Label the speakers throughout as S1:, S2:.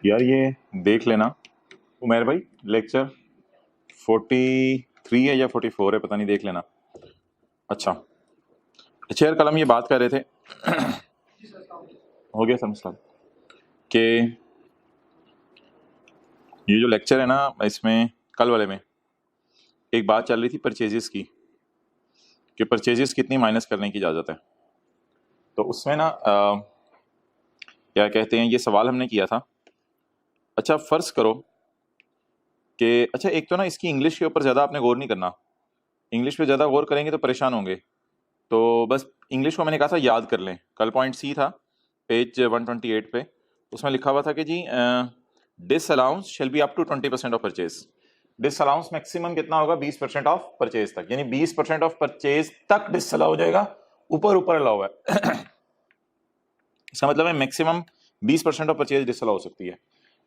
S1: यार ये देख लेना उमेर भाई, लेक्चर 43 है या 44 है, पता नहीं, देख लेना। अच्छा अच्छा यार, कल हम ये बात कर रहे थे हो गया समझ कि ये जो लेक्चर है ना, इसमें कल वाले में एक बात चल रही थी परचेजेस की, कि परचेजेस कितनी माइनस करने की इजाज़त है। तो उसमें ना क्या कहते हैं, ये सवाल हमने किया था। अच्छा फ़र्ज़ करो कि अच्छा, एक तो ना इसकी इंग्लिश के ऊपर ज़्यादा आपने गौर नहीं करना, इंग्लिश पे ज़्यादा गौर करेंगे तो परेशान होंगे। तो बस इंग्लिश को मैंने कहा था याद कर लें। कल पॉइंट सी था पेज 128 पे, उसमें लिखा हुआ था कि जी disallowance shall be up to 20% of purchase. Disallowance maximum कितना होगा? 20% ऑफ परचेज तक, यानी 20% ऑफ परचेज तक डिसअलाउ हो जाएगा, ऊपर ऊपर अलाउ है। इसका मतलब है मैक्सिमम 20% ऑफ परचेज डिसअलाउ हो सकती है।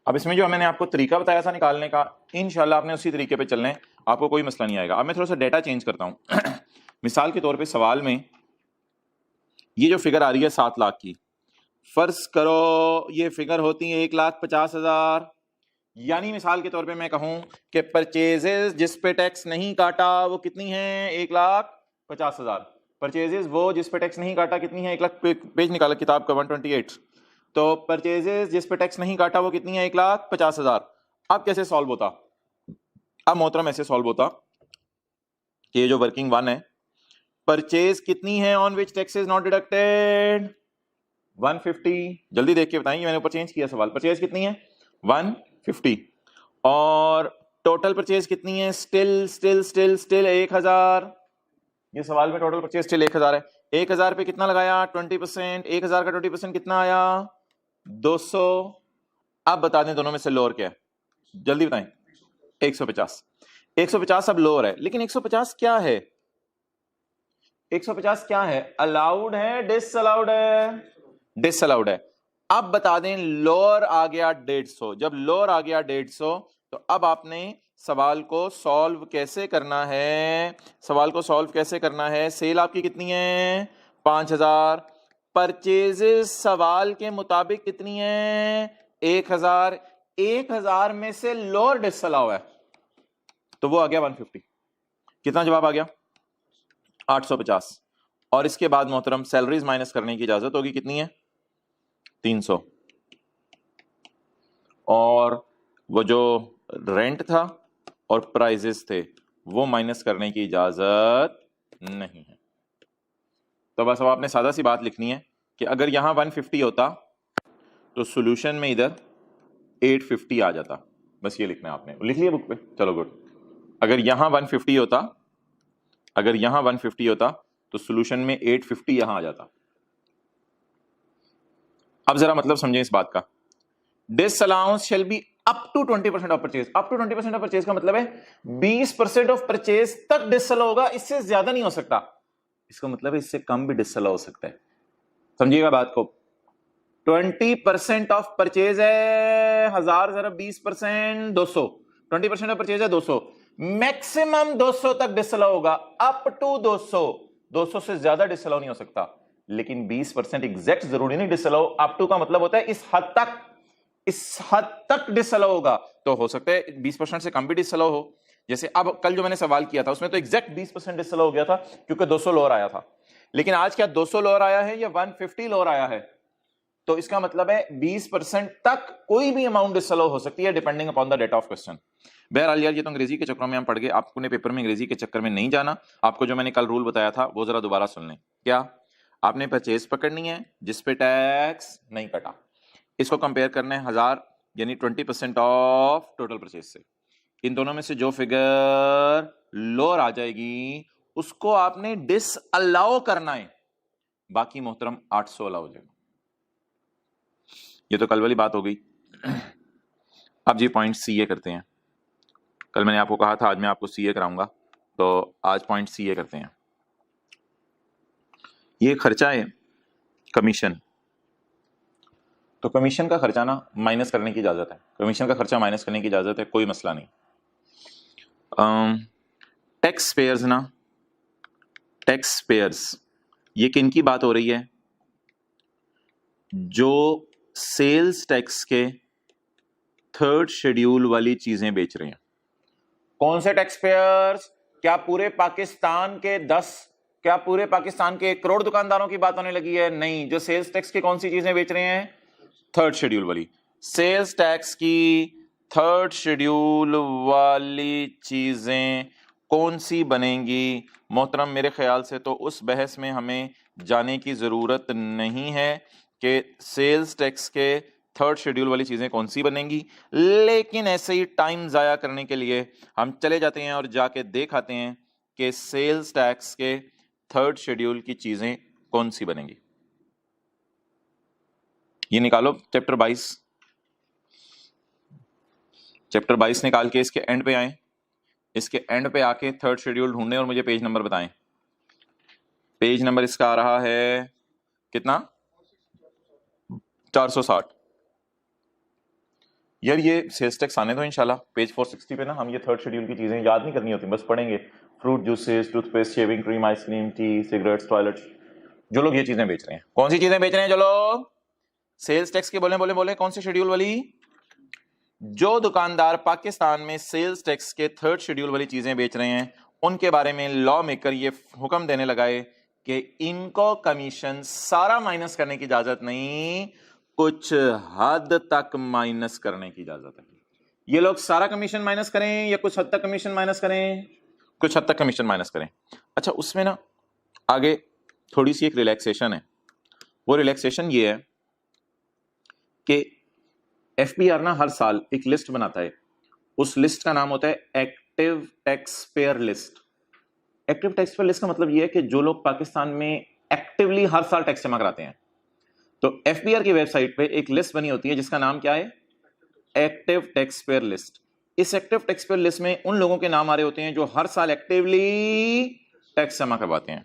S1: अब इसमें जो मैंने आपको तरीका बताया था निकालने का, इंशाल्लाह आपने उसी तरीके पे चलना है, आपको कोई मसला नहीं आएगा। अब मैं थोड़ा सा डेटा चेंज करता हूँ। मिसाल के तौर पे सवाल में ये जो फिगर आ रही है 7 लाख की, फर्ज करो ये फिगर होती है 1,50,000, यानी मिसाल के तौर पे मैं कहूं कि परचेजेस जिस पे टैक्स नहीं काटा वो कितनी है? 1,50,000। परचेजेस वो जिस पे टैक्स नहीं काटा कितनी है? 1 लाख। पेज निकाला किताब का 128। तो परचेजेस जिस पे टैक्स नहीं काटा वो कितनी है? 1,50,000। अब कैसे सॉल्व होता? अब मोहतरम ऐसे सॉल्व होता कि ये जो वर्किंग वन है, परचेज कितनी है on which tax is not deducted? 150। जल्दी देख के बताएंगे, मैंने ऊपर चेंज किया सवाल। परचेज कितनी है? 150। और टोटल परचेज कितनी है? Still still still still 1,000। ये सवाल में टोटल परचेज स्टिल 1,000 है। 1,000 पे कितना लगाया? 20%। 1,000 का 20% कितना आया? 200। अब बता दें दोनों में से लोअर क्या है, जल्दी बताएं। 150। 150 अब लोअर है, लेकिन 150 क्या है? 150 क्या है? अलाउड है डिसअलाउड है? डिसअलाउड है। अब बता दें लोअर आ गया 150। जब लोअर आ गया 150, तो अब आपने सवाल को सॉल्व कैसे करना है? सवाल को सॉल्व कैसे करना है? सेल आपकी कितनी है? 5,000। परचेजेस सवाल के मुताबिक कितनी है? 1,000। 1,000 में से लोअर डिसअलाउ है, तो वो आ गया 150। कितना जवाब आ गया? 850। और इसके बाद मोहतरम सैलरीज माइनस करने की इजाजत होगी, कितनी है? 300। और वो जो रेंट था और प्राइजेस थे वो माइनस करने की इजाजत नहीं है। तो बस अब आपने सादा सी बात लिखनी है कि अगर यहां 150 होता तो सॉल्यूशन में इधर 850 आ जाता। बस ये लिखना है आपने। लिख लिया बुक पे? चलो गुड। अगर यहां 150 होता, अगर यहां 150 होता तो सॉल्यूशन में 850 यहां आ जाता। अब जरा मतलब समझें इस बात का। Disallowance shall be up to 20% of purchase. Up to 20% of purchase का मतलब है 20% ऑफ परचेज तक डिसअलाउ होगा, इससे ज्यादा नहीं हो सकता। इसका मतलब है इससे कम भी डिसअलाउ हो सकता है। समझिएगा बात को। 20% ऑफ परचेज है 1,000 जरा 20% 200। 20% ऑफ परचेज है 200, मैक्सिमम 200 तक डिसअलाउ होगा, अप टू 200। 200 से ज्यादा डिसअलाउ नहीं हो सकता, लेकिन 20% एग्जैक्ट जरूरी नहीं डिसअलाउ। अप टू का मतलब होता है इस हद तक, इस हद तक डिसअलाउ होगा। तो हो सकता है 20% से कम भी डिसअलाउ हो। जैसे अब कल जो मैंने सवाल किया था उसमें तो एग्जैक्ट 20% डिसअलाउ हो गया था, क्योंकि 200 लोअर आया था। लेकिन आज क्या 200 लोअर आया है या 150 लोअर आया है? तो इसका मतलब है 20% तक कोई भी अमाउंट डिसअलाउ हो सकती है, depending upon the data of question. बहरहाल यार, ये तो अंग्रेजी के चक्कर में हम पढ़ गए, आपको ने पेपर में अंग्रेजी के चक्कर में नहीं जाना। आपको जो मैंने कल रूल बताया था वो जरा दोबारा सुन लें। क्या? आपने परचेज पकड़नी है जिस पे टैक्स नहीं कटा, इसको कंपेयर करना है 1,000 यानी 20% ऑफ टोटल परचेज से। इन दोनों में से जो फिगर लोअर आ जाएगी उसको आपने डिसअलाउ करना है, बाकी मोहतरम 800 अलाउ हो जाएगा। ये तो कल वाली बात हो गई। अब जी पॉइंट सीए करते हैं। कल मैंने आपको कहा था आज मैं आपको सीए कराऊंगा, तो आज पॉइंट सीए करते हैं। ये खर्चा है कमीशन, तो कमीशन का खर्चा ना माइनस करने की इजाजत है। कमीशन का खर्चा माइनस करने की इजाजत है, कोई मसला नहीं। टैक्स पेयर्स ना, टैक्स पेयर्स, ये किन की बात हो रही है? जो सेल्स टैक्स के थर्ड शेड्यूल वाली चीजें बेच रहे हैं। कौन से टैक्स पेयर्स? क्या पूरे पाकिस्तान के 1 करोड़ दुकानदारों की बात होने लगी है? नहीं। जो सेल्स टैक्स की कौन सी चीजें बेच रहे हैं? थर्ड शेड्यूल वाली। सेल्स टैक्स की थर्ड शेड्यूल वाली चीजें कौन सी बनेंगी? मोहतरम, मेरे ख्याल से तो उस बहस में हमें जाने की जरूरत नहीं है कि सेल्स टैक्स के थर्ड शेड्यूल वाली चीजें कौन सी बनेंगी, लेकिन ऐसे ही टाइम जाया करने के लिए हम चले जाते हैं और जाके देख आते हैं कि सेल्स टैक्स के थर्ड शेड्यूल की चीजें कौन सी बनेंगी। ये निकालो चैप्टर 22 निकाल के इसके एंड पे आए। इसके एंड पे आके थर्ड शेड्यूल ढूंढें और मुझे पेज नंबर बताएं। पेज नंबर इसका आ रहा है कितना? 460। यार ये सेल्स टैक्स आने दो इंशाल्लाह। पेज 460 पे ना हम ये थर्ड शेड्यूल की चीजें याद नहीं करनी होती, बस पढ़ेंगे। Fruit juices, toothpaste, shaving cream, ice cream, T, cigarettes, toilets. जो लोग ये चीजें बेच रहे हैं, कौन सी चीजें बेच रहे हैं जो लोग? सेल्स टैक्स की बोले कौन सी शेड्यूल वाली? जो दुकानदार पाकिस्तान में सेल्स टैक्स के थर्ड शेड्यूल वाली चीजें बेच रहे हैं, उनके बारे में लॉ मेकर ये हुक्म देने लगाए कि इनको कमीशन सारा माइनस करने की इजाजत नहीं, कुछ हद तक माइनस करने की इजाजत है। ये लोग सारा कमीशन माइनस करें या कुछ हद तक कमीशन माइनस करें? कुछ हद तक कमीशन माइनस करें। अच्छा, उसमें ना आगे थोड़ी सी एक रिलैक्सेशन है। वो रिलैक्सेशन ये है कि एफबीआर ना हर साल एक लिस्ट बनाता है। उस लिस्ट का नाम होता है active tax payer list. Active tax payer list का मतलब ये है कि जो लोग पाकिस्तान में एक्टिवली हर साल टैक्स जमा कराते हैं। तो एफबीआर की वेबसाइट पे एक लिस्ट बनी होती है जिसका नाम क्या है? Active tax payer list. इस एक्टिव टैक्स पेयर लिस्ट में उन लोगों के नाम आ रहे होते हैं जो हर साल एक्टिवली टैक्स जमा करवाते हैं।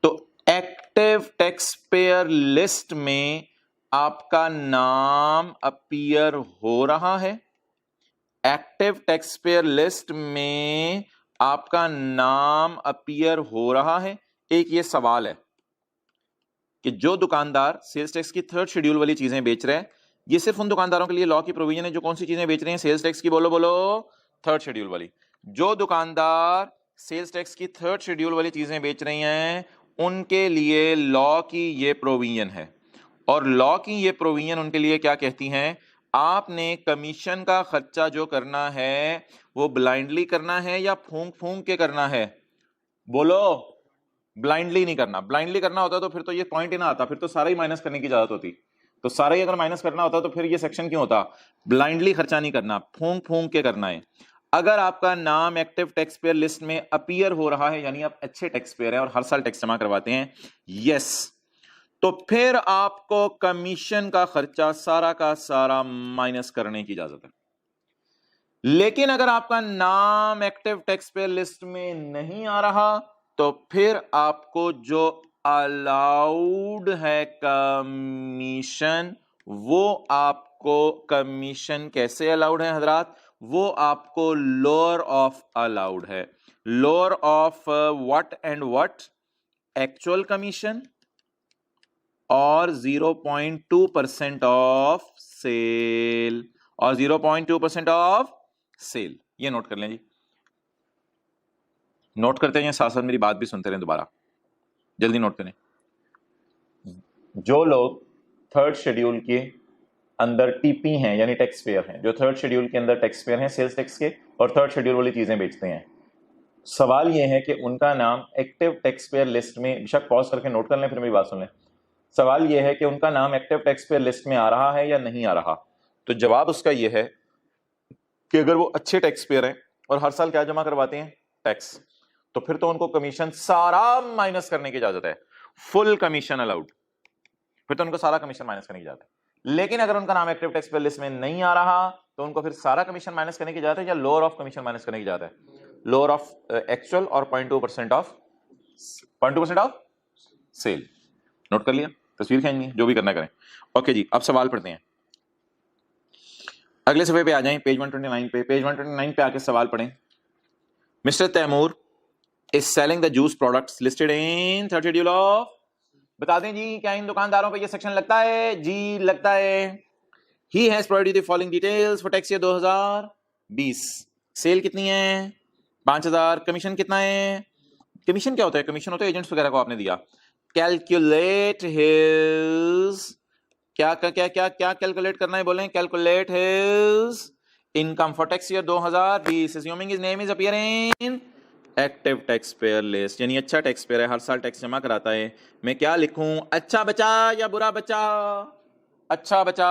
S1: तो एक्टिव टैक्स पेयर लिस्ट में आपका नाम अपीयर हो रहा है। एक्टिव टैक्स पेयर लिस्ट में आपका नाम अपीयर हो रहा है। एक ये सवाल है कि जो दुकानदार सेल्स टैक्स की थर्ड शेड्यूल वाली चीजें बेच रहे हैं, ये सिर्फ उन दुकानदारों के लिए लॉ की प्रोविजन है जो कौन सी चीजें बेच रहे हैं? सेल्स टैक्स की बोलो थर्ड शेड्यूल वाली। जो दुकानदार सेल्स टैक्स की थर्ड शेड्यूल वाली चीजें बेच रही हैं, उनके लिए लॉ की ये प्रोविजन है। और लॉ की ये प्रोविजन उनके लिए क्या कहती हैं? आपने कमीशन का खर्चा जो करना है वो ब्लाइंडली करना है या फूंक फूंक के करना है? बोलो। ब्लाइंडली नहीं करना। ब्लाइंडली करना होता तो फिर तो ये पॉइंट ही ना आता, फिर तो सारा ही माइनस करने की इजाजत होती। तो सारा ही अगर माइनस करना होता तो फिर ये सेक्शन क्यों होता? ब्लाइंडली खर्चा नहीं करना, फूंक फूंक के करना है। अगर आपका नाम एक्टिव टैक्स पेयर लिस्ट में अपीयर हो रहा है, यानी आप अच्छे टैक्स पेयर हैं और हर साल टैक्स जमा करवाते हैं, यस, तो फिर आपको कमीशन का खर्चा सारा का सारा माइनस करने की इजाजत है। लेकिन अगर आपका नाम एक्टिव टैक्स पेयर लिस्ट में नहीं आ रहा, तो फिर आपको जो अलाउड है कमीशन, वो आपको कमीशन कैसे अलाउड है हजरात? वो आपको लोअर ऑफ अलाउड है। Lower of what and what? Actual commission और 0.2% ऑफ सेल, और 0.2% ऑफ सेल। ये नोट कर लें जी। नोट करते हैं, साथ साथ मेरी बात भी सुनते रहें, दोबारा जल्दी नोट करें। जो लोग थर्ड शेड्यूल के अंदर टीपी हैं, यानी टैक्स पेयर हैं, जो थर्ड शेड्यूल के अंदर टैक्स पेयर हैं सेल्स टैक्स के और थर्ड शेड्यूल वाली चीजें बेचते हैं, सवाल यह है कि उनका नाम एक्टिव टैक्स पेयर लिस्ट में, बेशक पॉज करके नोट कर लें फिर मेरी बात सुन लें। सवाल यह है कि उनका नाम एक्टिव टैक्स पेयर लिस्ट में आ रहा है या नहीं आ रहा। तो जवाब उसका यह है कि अगर वो अच्छे टैक्स पेयर हैं और हर साल क्या जमा करवाते हैं? टैक्स, तो फिर तो उनको कमीशन सारा माइनस करने की इजाजत है, फुल कमीशन अलाउड, फिर तो उनको सारा कमीशन माइनस करने की इजाजत है। लेकिन अगर उनका नाम एक्टिव टैक्स पेयर लिस्ट में नहीं आ रहा, तो उनको फिर सारा कमीशन माइनस करने की इजाजत है या लोअर ऑफ कमीशन माइनस करने की इजाजत है? लोअर ऑफ एक्चुअल और 0.2% ऑफ 0.2% ऑफ सेल। नोट कर लिया? तस्वीर खींचनी है, जो भी करना करें। ओके जी, अब सवाल पढ़ते हैं। अगले सफे पे आ जाएं, पेज 129 पे। पेज 129 पे आके सवाल पढ़ें। Mr Taimur is selling the juice products listed in third schedule of. बता दें जी, क्या इन दुकानदारों पे ये सेक्शन लगता है? जी लगता है। He has provided the following details for tax year 2020। Sale कितनी है? 5000। कमीशन कितना है? कमीशन क्या होता है? कमीशन होता है एजेंट्स वगैरह को आपने दिया। कैलकुलेट हिज, क्या क्या क्या क्या क्या कैलकुलेट करना है? बोलें calculate his income for tax year 2020 assuming his name is appearing in active tax payer list, यानी अच्छा टैक्स पेयर है, हर साल टैक्स जमा कराता है। मैं क्या लिखूं? अच्छा बचा या बुरा बचा? अच्छा बचा।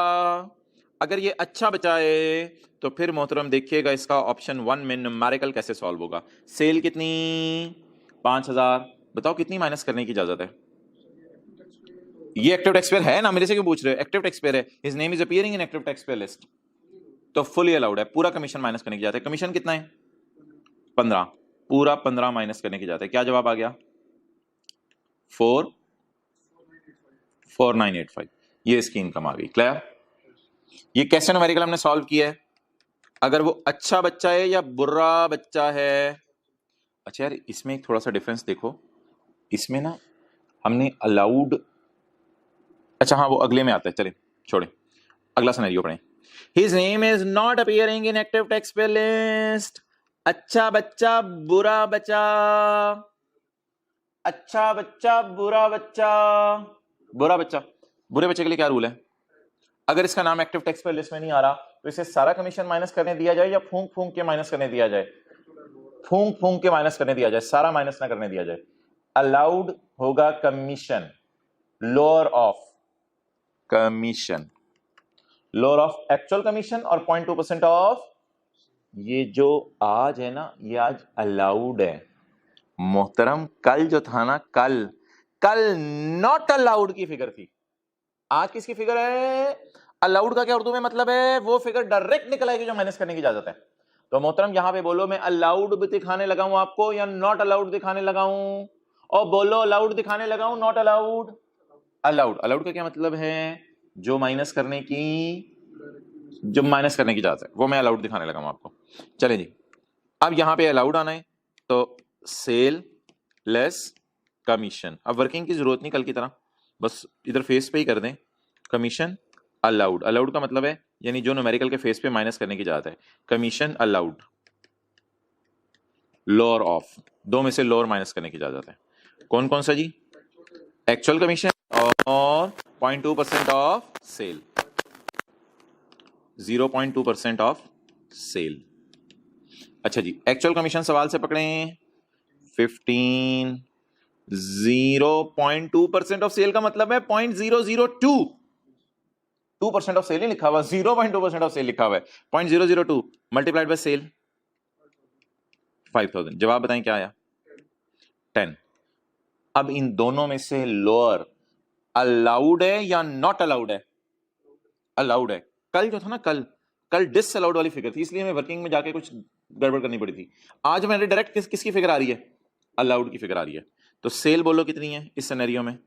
S1: अगर ये अच्छा बचा है तो फिर मोहतरम देखिएगा इसका ऑप्शन 1 में न्यूमेरिकल कैसे सॉल्व होगा। सेल कितनी? 5000। बताओ कितनी माइनस करने की इजाजत है? ये एक्टिव टैक्स पेयर है ना, मेरे से क्यों पूछ रहे हो? एक्टिव टैक्स पेयर है, his name is appearing in active tax payer list, तो फुली अलाउड है। पूरा कमीशन माइनस करने की जाता है। कमीशन कितना है? 15। पूरा 15 माइनस करने की जाता है। क्या जवाब आ गया? 4985। ये इसकी इनकम आ गई। क्लियर? ये कैसे न्यूमेरिकल हमने सॉल्व किया है? अगर वो अच्छा बच्चा है या बुरा बच्चा है। अच्छा यार, इसमें एक थोड़ा सा डिफरेंस देखो। इसमें ना हमने अलाउड, अच्छा हाँ वो अगले में आता है, चलें छोड़े, अगला सिनेरियो पढ़ें। His name is not appearing in active taxpayer list। अच्छा बच्चा बुरा बच्चा, अच्छा बच्चा बुरा बच्चा, बुरा बच्चा। बुरे बच्चे के लिए क्या रूल है? अगर इसका नाम एक्टिव टैक्स पेयर लिस्ट में नहीं आ रहा तो इसे सारा कमीशन माइनस करने दिया जाए या फूंक फूंक के माइनस करने दिया जाए? फूंक फूंक के माइनस करने दिया जाए, सारा माइनस ना करने दिया जाए। अलाउड होगा commission, lower of commission, lower of actual commission और 0.2% ऑफ ये जो आज है ना, ये आज अलाउड है मोहतरम। कल जो था ना, कल नॉट अलाउड की फिगर थी, आज किसकी फिगर है? अलाउड का क्या उर्दू में मतलब है? वो फिगर डायरेक्ट निकल आएगी जो माइनस करने की इजाजत है। तो मोहतरम यहां पे बोलो मैं अलाउड दिखाने लगाऊं आपको या नॉट अलाउड दिखाने लगाऊं? और बोलो अलाउड दिखाने लगाऊं नॉट अलाउड? अलाउड। अलाउड का क्या मतलब है? जो माइनस करने की इजाजत है वो मैं अलाउड दिखाने लगा आपको। चले जी, अब यहां पे अलाउड आना है तो सेल लेस कमीशन। अब वर्किंग की जरूरत नहीं कल की तरह, बस इधर फेस पे ही कर दें कमीशन अलाउड। अलाउड का मतलब है यानी जो न्यूमेरिकल के फेस पे माइनस करने की इजाजत है। कमीशन अलाउड, लोअर ऑफ, दो में से लोअर माइनस करने की इजाजत है। कौन कौन सा जी? एक्चुअल कमीशन और 0.2% ऑफ सेल, 0.2% ऑफ सेल। अच्छा जी, एक्चुअल कमीशन सवाल से पकड़ें 15। 0.2% ऑफ सेल का मतलब है 0.002। 2% ऑफ सेल नहीं लिखा हुआ, 0.2% ऑफ सेल लिखा हुआ है। 0.002 मल्टीप्लाइड बाय सेल 5000। जवाब बताएं क्या आया? 10। अब इन दोनों में से लोअर अलाउड है या नॉट अलाउड है? अलाउड है। कल जो था ना, कल डिसअलाउड वाली फिगर थी, इसलिए मैं वर्किंग में जाके कुछ गड़बड़ करनी पड़ी थी। आज मेरे डायरेक्ट किसकी फिगर आ रही है? अलाउड की फिगर आ रही है। तो सेल बोलो कितनी है इस सिनेरियो में?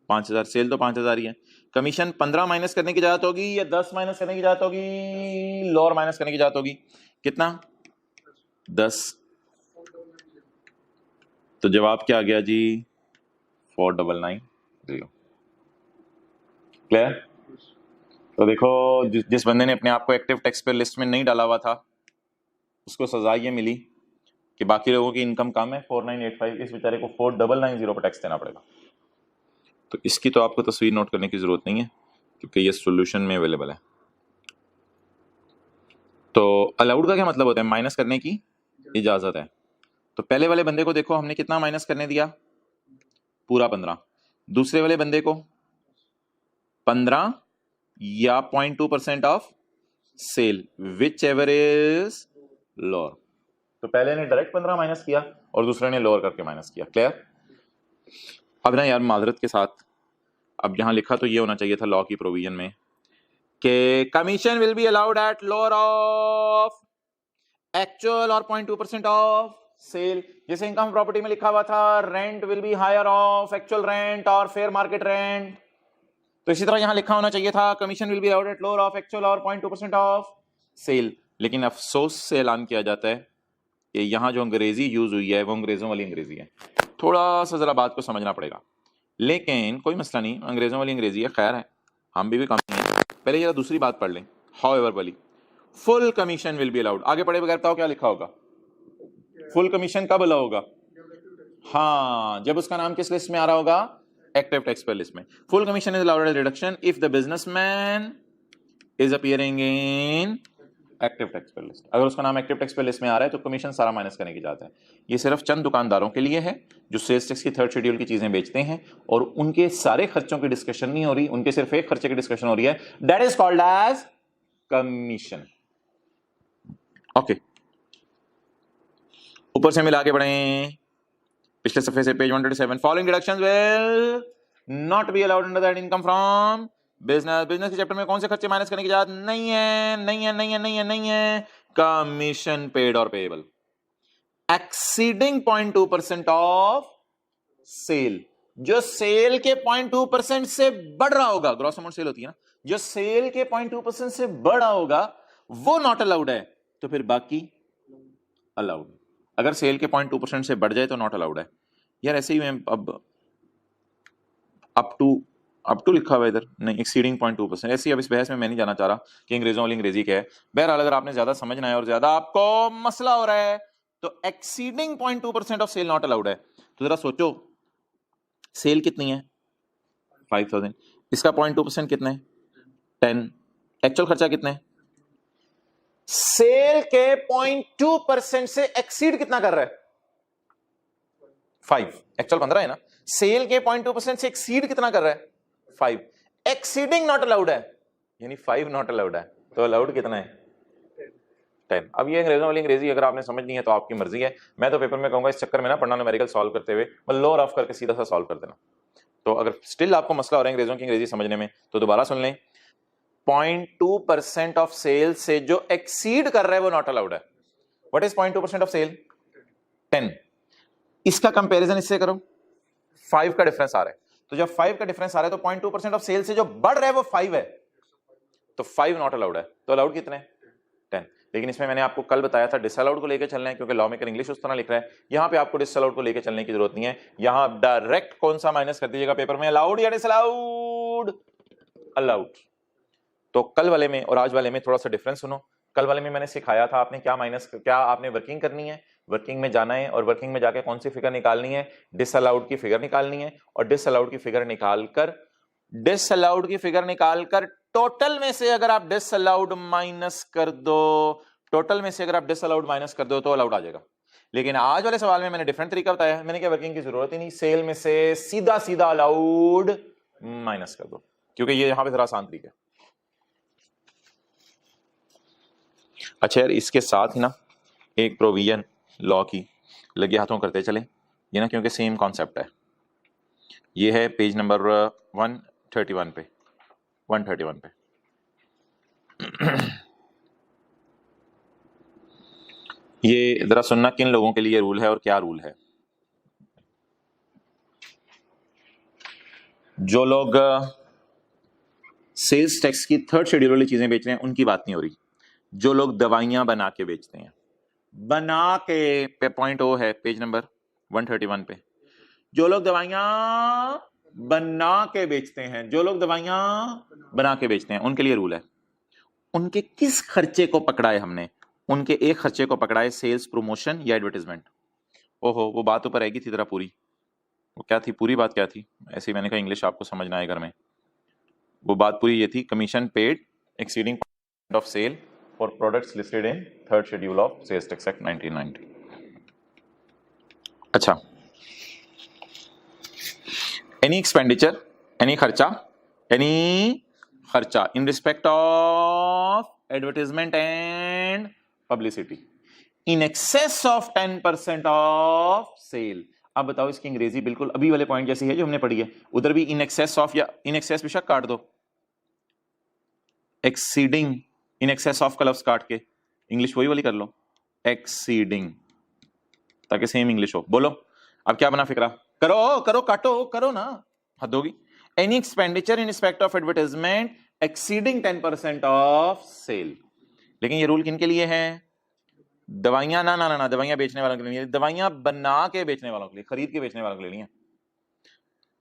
S1: 5000। सेल तो 5000 ही है। कमीशन 15 माइनस करने की इजाजत होगी या 10 माइनस करने की इजाजत होगी? लोअर माइनस करने की इजाजत होगी। कितना? 10। तो जवाब क्या आ गया जी? 4990। क्लियर? तो देखो जिस बंदे ने अपने आप को एक्टिव टैक्स पेयर लिस्ट में नहीं डाला हुआ था उसको सजा ये मिली कि बाकी लोगों की इनकम कम है 4985, इस बेचारे को 4990 पर टैक्स देना पड़ेगा। तो इसकी तो आपको तस्वीर नोट करने की जरूरत नहीं है क्योंकि ये सॉल्यूशन में अवेलेबल है। तो अलाउड का क्या मतलब होता है? माइनस करने की इजाजत है। तो पहले वाले बंदे को देखो हमने कितना माइनस करने दिया? पूरा 15। दूसरे वाले बंदे को 15 या 0.2% of sale, whichever is lower. तो पहले ने डायरेक्ट 15 माइनस किया और दूसरे ने लोअर करके माइनस किया। क्लियर? अब ना यार माजरत के साथ, अब यहां लिखा तो ये होना चाहिए था लॉ की प्रोविजन में कि commission will be allowed at lower of actual और 0.2% ऑफ सेल। जैसे इनकम प्रॉपर्टी में लिखा हुआ था rent will be higher of actual rent और फेयर मार्केट रेंट, तो इसी तरह यहां लिखा होना चाहिए था commission will be allowed at lower of actual और 0.2% ऑफ सेल। लेकिन अफसोस से ऐलान किया जाता है कि यहां जो अंग्रेजी यूज हुई है वो अंग्रेजों वाली अंग्रेजी है। थोड़ा सा जरा बात को समझना पड़ेगा, लेकिन कोई मसला नहीं, अंग्रेजों वाली अंग्रेजी है, खैर है, हम भी कम नहीं है। पहले जरा दूसरी बात पढ़ लें, हाउएवर वाली। Full commission will be allowed, आगे पढ़े बगैर बताओ क्या लिखा होगा? फुल कमीशन कब अलाउ होगा? हाँ, जब उसका नाम किस लिस्ट में आ रहा होगा? एक्टिव टैक्स पेयर लिस्ट में। Full commission is allowed as deduction if the businessman is appearing in active tax payer list. अगर उसका नाम एक्टिव टैक्स पेयर लिस्ट में आ रहा है तो कमीशन सारा माइनस करने की जाता है। ये सिर्फ चंद दुकानदारों के लिए है जो सेल्स टैक्स की थर्ड शेड्यूल की चीजें बेचते हैं और उनके सारे खर्चों की डिस्कशन नहीं हो रही, उनके सिर्फ एक खर्चे की डिस्कशन हो रही है, that is called as commission. Okay, ऊपर से मिला के पढ़ें पिछले सफे से, page 127। Following deductions will not be allowed under that income from business. Business के चैप्टर में कौन से खर्चे माइनस करने की इजाजत नहीं है? नहीं है, नहीं है, नहीं है, नहीं है। कमीशन पेड और पेएबल एक्सीडिंग 0.2% ऑफ सेल, जो सेल के 0.2% से बढ़ रहा होगा, ग्रॉस अमाउंट सेल होती है ना, जो सेल के 0.2% से बढ़ रहा होगा वो नॉट अलाउड है, तो फिर बाकी अलाउड। अगर सेल के 0.2% से बढ़ जाए तो नॉट अलाउड है यार। ऐसे ही मैं अब अप टू लिखा हुआ इधर, नहीं एक्सीडिंग 0.2%। ऐसी अब इस बहस में मैं नहीं जाना चाह रहा कि अंग्रेजों वाली अंग्रेजी क्या है। बहरहाल अगर आपने ज्यादा समझना है और ज्यादा आपको मसला हो रहा है तो exceeding 0.2% of sale not allowed है। तो जरा सोचो, सेल कितनी है? 5000, इसका 0.2% कितना है? 10। एक्चुअल खर्चा कितना है? सेल के 0.2% से एक्सीड कितना कर रहा है? 5। एक्चुअल 15 है ना, सेल के 0.2% से एक्सीड कितना कर रहा है? 5। एक्सीडिंग नॉट अलाउड है, यानी 5 नॉट अलाउड है, तो अलाउड कितना है? 10। अब ये अंग्रेजों वाली अंग्रेजी अगर आपने समझनी है तो आपकी मर्जी है। मैं तो पेपर में कहूंगा इस चक्कर में ना पढ़ना, न्यूमेरिकल सॉल्व करते हुए लोअर ऑफ करके सीधा सा सॉल्व कर देना। तो अगर स्टिल आपको मसला हो रहा है अंग्रेजों की अंग्रेजी समझने में तो दोबारा सुन लें। 0.2% ऑफ सेल से जो एक्सीड कर रहा है वो नॉट अलाउड है। What is 0.2% of sale? 10। इसका कंपैरिजन इससे करो, 5 का डिफरेंस आ रहा है, तो जब 5 का डिफरेंस आ रहा है तो 0.2% ऑफ सेल से जो बढ़ रहा है वो 5 है, तो 5 नॉट अलाउड है। तो अलाउड कितने? 10। लेकिन इसमें मैंने आपको कल बताया था डिसअलाउड को लेकर चलना है, क्योंकि लॉ मेकर इंग्लिश उस तरह लिख रहा है। यहां पे आपको डिसअलाउड को लेकर चलने की जरूरत नहीं है, यहां डायरेक्ट कौन सा माइनस कर दीजिएगा पेपर में, अलाउड या डिसअलाउड? अलाउड। तो कल वाले में और आज वाले में थोड़ा सा डिफरेंस सुनो। कल वाले में मैंने सिखाया था आपने क्या माइनस, क्या आपने वर्किंग करनी है, वर्किंग में जाना है और वर्किंग में जाके कौन सी फिगर निकालनी है? डिसअलाउड की फिगर निकालनी है, और डिसअलाउड की फिगर निकालकर टोटल में से अगर आप डिसअलाउड माइनस कर दो, टोटल में से अगर आप डिसअलाउड माइनस कर दो तो अलाउड आ जाएगा। लेकिन आज वाले सवाल में मैंने डिफरेंट तरीका बताया, मैंने क्या वर्किंग की जरूरत ही नहीं, सेल में से सीधा सीधा अलाउड माइनस कर दो, क्योंकि ये यहां पे थोड़ा आसान तरीका है। अच्छा यार, इसके साथ ही ना एक प्रोविजन लॉ की लगे हाथों करते चले, ये ना क्योंकि सेम कॉन्सेप्ट है। ये है पेज नंबर 131 पे, 131 पे। ये जरा सुनना किन लोगों के लिए रूल है और क्या रूल है। जो लोग सेल्स टैक्स की थर्ड शेड्यूल वाली चीजें बेच रहे हैं उनकी बात नहीं हो रही, जो लोग दवाइयां बना के बेचते हैं, बना के पे पॉइंट ओ है पेज नंबर 131 पे, जो लोग दवाइयां बना के बेचते हैं, जो लोग दवाइयां बना के बेचते हैं उनके लिए रूल है। उनके किस खर्चे को पकड़ा है हमने? उनके एक खर्चे को पकड़ा है सेल्स प्रमोशन या एडवर्टाइजमेंट। ओहो, वो बात ऊपर आएगी थी जरा पूरी, वो क्या थी पूरी बात क्या थी? ऐसे ही मैंने कहा इंग्लिश आपको समझना है घर में। वो बात पूरी ये थी, commission paid exceeding of sale for products listed in third schedule of sales tax act 1990। अच्छा, एनी एक्सपेंडिचर, एनी खर्चा in respect of advertisement and publicity in excess of 10% of sale. अब बताओ इसकी अंग्रेजी बिल्कुल अभी वाले पॉइंट जैसी है जो हमने पढ़ी है, उधर भी इन एक्सेस ऑफ या इन एक्सेस बेशक काट दो, एक्सीडिंग इन एक्सेस ऑफ का लफ्ज काट के इंग्लिश वही वाली कर लो, एक्सीडिंग, ताकि सेम इंग्लिश हो। बोलो अब क्या बना फिक्रा? करो करो काटो करो ना, हद होगी। Any expenditure in respect of advertisement exceeding 10% of sale. लेकिन ये रूल किन के लिए है? दवाइयां ना दवाइयां बेचने वालों के लिए नहीं, दवाइयां बना के बेचने वालों के लिए, खरीद के बेचने वालों के लिए नहीं है।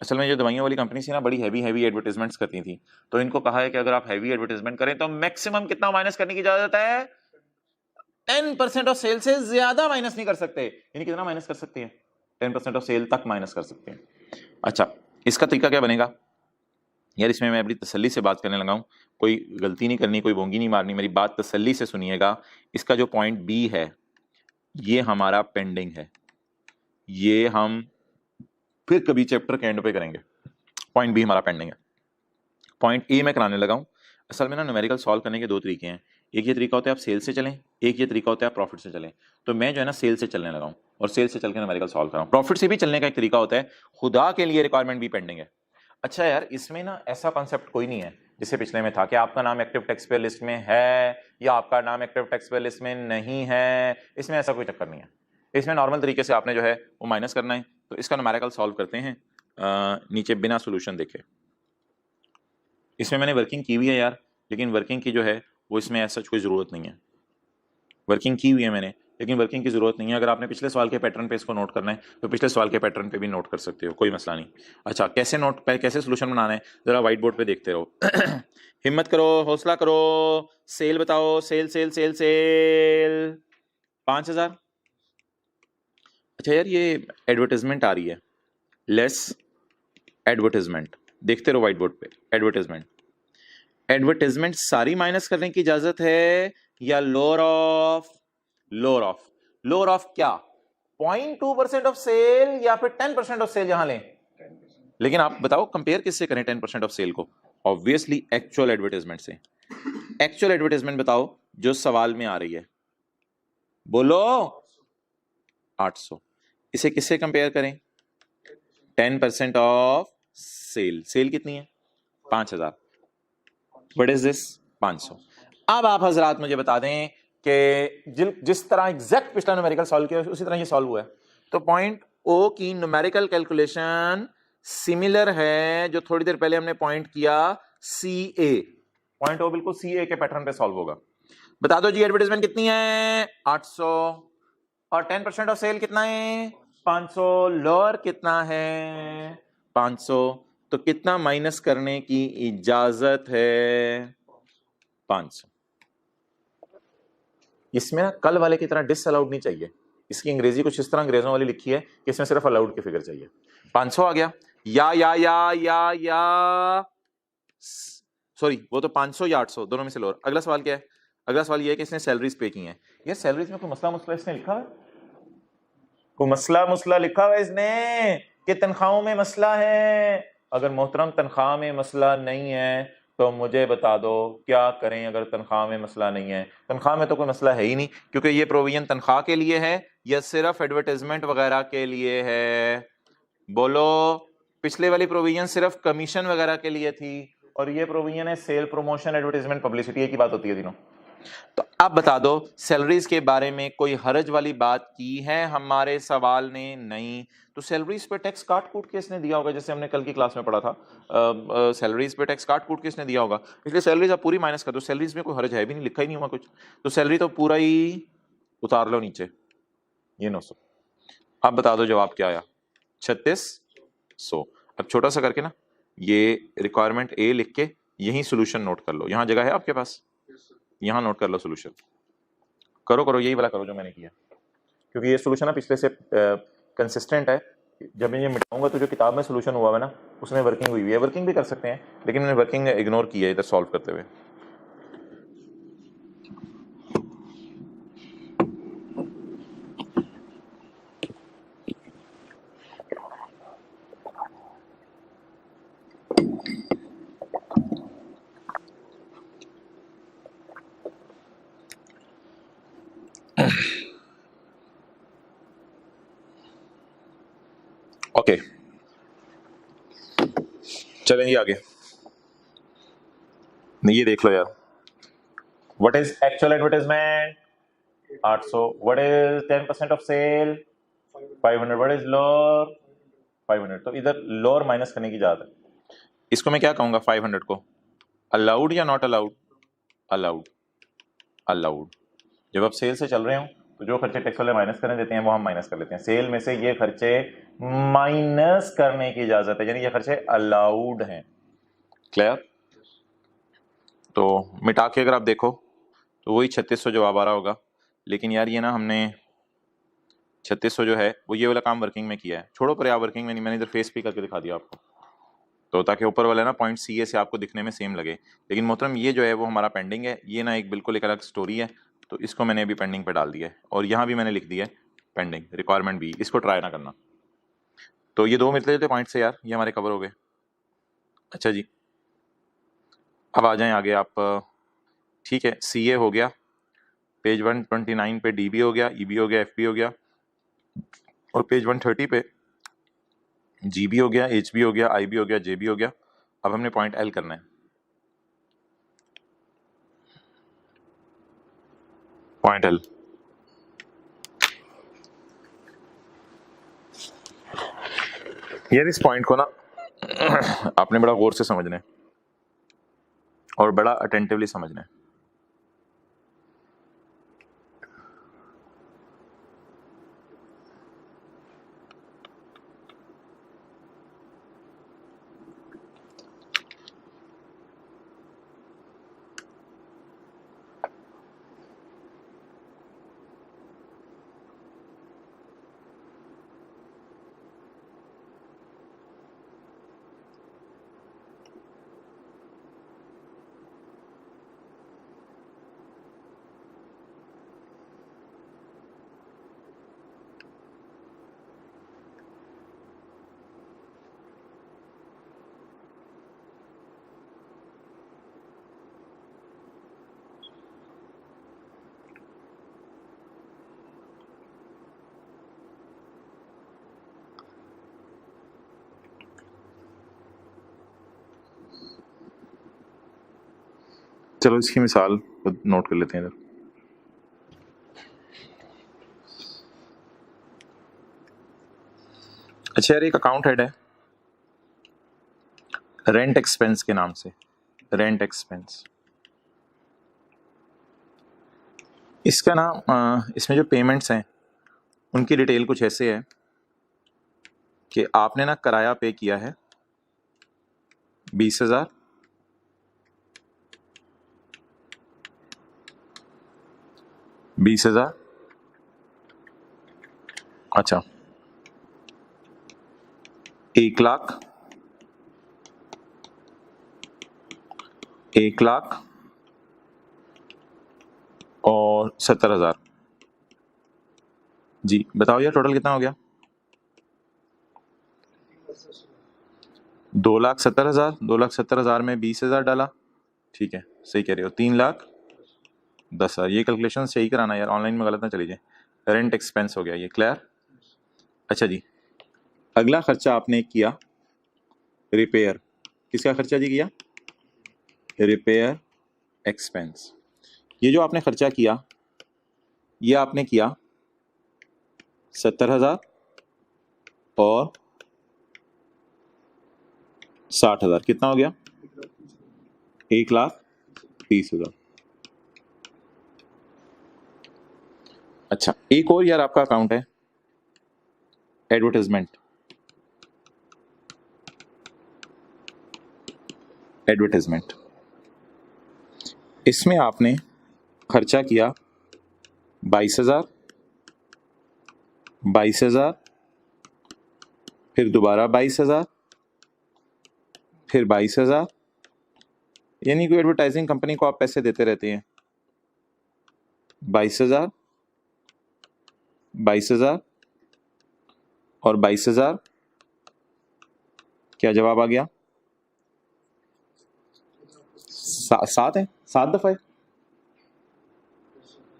S1: असल में जो दवाइयों वाली कंपनी थी ना, बड़ी हैवी एडवर्टाइजमेंट्स करती थी, तो इनको कहा है कि अगर आप हैवी एडवर्टाइजमेंट करें तो मैक्सिमम कितना माइनस करने की इजाजत है, 10% ऑफ सेल से ज्यादा माइनस नहीं कर सकते। यानी कितना माइनस कर सकते हैं, 10% ऑफ सेल तक माइनस कर सकते हैं। अच्छा, इसका तरीका क्या बनेगा यार, इसमें मैं अपनी तसल्ली से बात करने लगा हूं, कोई गलती नहीं करनी, कोई बोंगी नहीं मारनी, मेरी बात तसल्ली से सुनिएगा। इसका जो पॉइंट बी है ये हमारा पेंडिंग है, ये हम फिर कभी चैप्टर के एंड पे करेंगे। पॉइंट बी हमारा पेंडिंग है। पॉइंट ए मैं कराने लगा हूं। असल में ना न्यूमेरिकल सॉल्व करने के दो तरीके हैं, एक ये तरीका होता है आप सेल से चलें, एक ये तरीका होता है आप प्रॉफिट से चलें। तो मैं जो है ना सेल से चलने लगा हूं और सेल से चल के न्यूमेरिकल सॉल्व कर रहा हूं। प्रॉफिट से भी चलने का एक तरीका होता है, खुदा के लिए रिक्वायरमेंट भी पेंडिंग है। अच्छा यार, इसमें ना ऐसा कॉन्सेप्ट कोई नहीं है जिससे पिछले में था कि आपका नाम एक्टिव टैक्स पेयर लिस्ट में है या आपका नाम एक्टिव टैक्स पेयर लिस्ट में नहीं है, इसमें ऐसा कोई चक्कर नहीं है। इसमें नॉर्मल तरीके से आपने जो है वो माइनस करना है। तो इसका न्यूमेरिकल सॉल्व करते हैं नीचे बिना सोल्यूशन देखे। इसमें मैंने वर्किंग की हुई है यार, लेकिन वर्किंग की जो है वो इसमें ऐसा कोई ज़रूरत नहीं है। वर्किंग की हुई है मैंने, लेकिन वर्किंग की ज़रूरत नहीं है। अगर आपने पिछले सवाल के पैटर्न पे इसको नोट करना है तो पिछले सवाल के पैटर्न पे भी नोट कर सकते हो, कोई मसला नहीं। अच्छा, कैसे नोट कैसे सोल्यूशन बनाना है ज़रा व्हाइट बोर्ड पे देखते रहो। हिम्मत करो, हौसला करो, सेल बताओ, सेल सेल सेल सेल 5000। अच्छा यार, ये एडवर्टाइजमेंट आ रही है, लेस एडवर्टाइजमेंट, देखते रहो व्हाइट बोर्ड पे। एडवर्टाइजमेंट, एडवर्टाइजमेंट सारी माइनस करने की इजाजत है या lower of, lower of, lower of क्या, 0.2% ऑफ सेल या फिर 10% ऑफ सेल यहां लें। लेकिन आप बताओ कंपेयर किससे करें 10% ऑफ सेल को? ऑब्वियसली एक्चुअल एडवर्टाइजमेंट से। एक्चुअल एडवर्टाइजमेंट बताओ जो सवाल में आ रही है, बोलो। 800। इसे किससे कंपेयर करें? 10% ऑफ सेल। सेल कितनी है? 5000। What is this? 500। अब आप हजरात मुझे बता दें कि जिस तरह एग्जैक्ट पिछला न्यूमेरिकल सॉल्व किया उसी तरह ये सॉल्व हुआ है। तो पॉइंट ओ की न्यूमेरिकल कैलकुलेशन सिमिलर है जो थोड़ी देर पहले हमने पॉइंट किया सी ए। पॉइंट ओ बिल्कुल सी ए के पैटर्न पे सॉल्व होगा। बता दो जी एडवर्टाइजमेंट कितनी है? 800। और 10% ऑफ सेल कितना है? 500। लोअर कितना है? 500। तो कितना माइनस करने की इजाजत है? 500। इसमें ना कल वाले की तरह डिस अलाउड नहीं चाहिए। इसकी अंग्रेजी कुछ इस तरह अंग्रेजों वाली लिखी है कि इसमें सिर्फ अलाउड की फिगर चाहिए। 500 आ गया। या सॉरी, वो तो 500 या 800 दोनों में से लोअर। अगला सवाल क्या है? अगला सवाल ये है कि इसने सैलरीज पे की हैं। ये सैलरीज में कोई मसला मुसला इसने लिखा है? कोई मसला मुसला लिखा हुआ है इसने कि तनख्वाहों में मसला है? अगर मोहतरम तनख्वाह में मसला नहीं है तो मुझे बता दो क्या करें। अगर तनख्वाह में मसला नहीं है, तनख्वाह में तो कोई मसला है ही नहीं, क्योंकि ये प्रोविजन तनख्वाह के लिए है या सिर्फ एडवर्टाइजमेंट वगैरह के लिए है? बोलो। पिछले वाली प्रोविजन सिर्फ कमीशन वगैरह के लिए थी और ये प्रोविजन है सेल, प्रमोशन, एडवर्टाइजमेंट, पब्लिसिटी, एक ही बात होती है तीनों। तो आप बता दो सैलरीज के बारे में कोई हरज वाली बात की है हमारे सवाल ने? नहीं। तो सैलरीज पे टैक्स काट कूट के इसने दिया होगा, जैसे हमने कल की क्लास में पढ़ा था। सैलरीज पे टैक्स काट कूट के इसने दिया होगा, इसलिए सैलरीज आप पूरी माइनस कर दो। सैलरीज में कोई हरज है भी नहीं, लिखा ही नहीं हुआ कुछ, तो सैलरी तो पूरा ही उतार लो नीचे। ये 900। अब बता दो जवाब क्या आया? 3600। अब छोटा सा करके ना ये रिक्वायरमेंट ए लिख के यही सोल्यूशन नोट कर लो। यहाँ जगह है आपके पास? यहाँ नोट कर लो सोल्यूशन। करो यही वाला करो जो मैंने किया, क्योंकि ये सोल्यूशन ना पिछले से कंसिस्टेंट है। जब मैं ये मिटाऊंगा तो जो किताब में सोल्यूशन हुआ है ना उसमें वर्किंग हुई है। वर्किंग भी कर सकते हैं, लेकिन मैंने वर्किंग इग्नोर की है इधर सॉल्व करते हुए। ओके, चलें जी आगे। ये देख लो यार, what is actual advertisement? 800। What is 10% of sale? 500। What is lower? 500। तो इधर लोअर माइनस करने की इजाजत है। इसको मैं क्या कहूंगा? 500 को अलाउड या नॉट अलाउड? अलाउड। अलाउड। जब आप सेल से चल रहे हो तो जो खर्चे टैक्स वाले माइनस करने देते हैं वो हम माइनस कर लेते हैं। सेल में से ये खर्चे माइनस करने की इजाजत है, यानी ये खर्चे अलाउड हैं। क्लियर? तो मिटा के अगर आप देखो तो वही 3600 जवाब आ रहा होगा। लेकिन यार ये ना हमने 3600 जो है वो ये वाला काम वर्किंग में किया है, छोड़ो पर यार वर्किंग में नहीं, मैंने इधर फेस पे करके दिखा दिया आपको, तो ताकि ऊपर वाला ना पॉइंट सी ए से आपको दिखने में सेम लगे। लेकिन मोहतरम ये जो है वो हमारा पेंडिंग है, ये ना एक बिल्कुल एक अलग स्टोरी है, तो इसको मैंने अभी पेंडिंग पे डाल दिया है और यहाँ भी मैंने लिख दिया है पेंडिंग रिक्वायरमेंट भी, इसको ट्राई ना करना। तो ये दो मिलते जुलते पॉइंट से यार ये हमारे कवर हो गए। अच्छा जी, अब आ जाएं आगे आप। ठीक है, सी ए हो गया, पेज 129 पे डी बी हो गया, ई बी हो गया, एफ बी हो गया, और पेज 130 पे जी बी हो गया, एच बी हो गया, आई बी हो गया, जे बी हो गया। अब हमने पॉइंट एल करना है। पॉइंट एल, यार इस पॉइंट को ना आपने बड़ा गौर से समझना है और बड़ा अटेंटिवली समझना है। चलो इसकी मिसाल नोट कर लेते हैं इधर। अच्छा यार, एक अकाउंट हेड है रेंट एक्सपेंस के नाम से, रेंट एक्सपेंस। इसका ना इसमें जो पेमेंट्स हैं उनकी डिटेल कुछ ऐसे है कि आपने ना किराया पे किया है 20,000, अच्छा 1,00,000, 1,00,000 और 70,000। जी बताओ यार टोटल कितना हो गया? 2,70,000, 2,70,000 में 20,000 डाला, ठीक है सही कह रहे हो, 3,10,000। ये कैलकुलेशन सही कराना यार, ऑनलाइन में गलत ना चली जाए। रेंट एक्सपेंस हो गया ये, क्लियर? अच्छा जी, अगला खर्चा आपने किया रिपेयर। किसका खर्चा जी किया? Repair expense. ये जो आपने खर्चा किया ये आपने किया 70,000 और 60,000, कितना हो गया? 1,30,000। अच्छा एक और यार आपका अकाउंट है एडवर्टाइजमेंट, एडवर्टाइजमेंट। इसमें आपने खर्चा किया 22,000, 22,000, फिर दोबारा 22,000, फिर 22,000, यानी कोई एडवर्टाइजिंग कंपनी को आप पैसे देते रहते हैं। 22,000, 22,000 और 22,000, क्या जवाब आ गया? 7 है, 7 दफा है,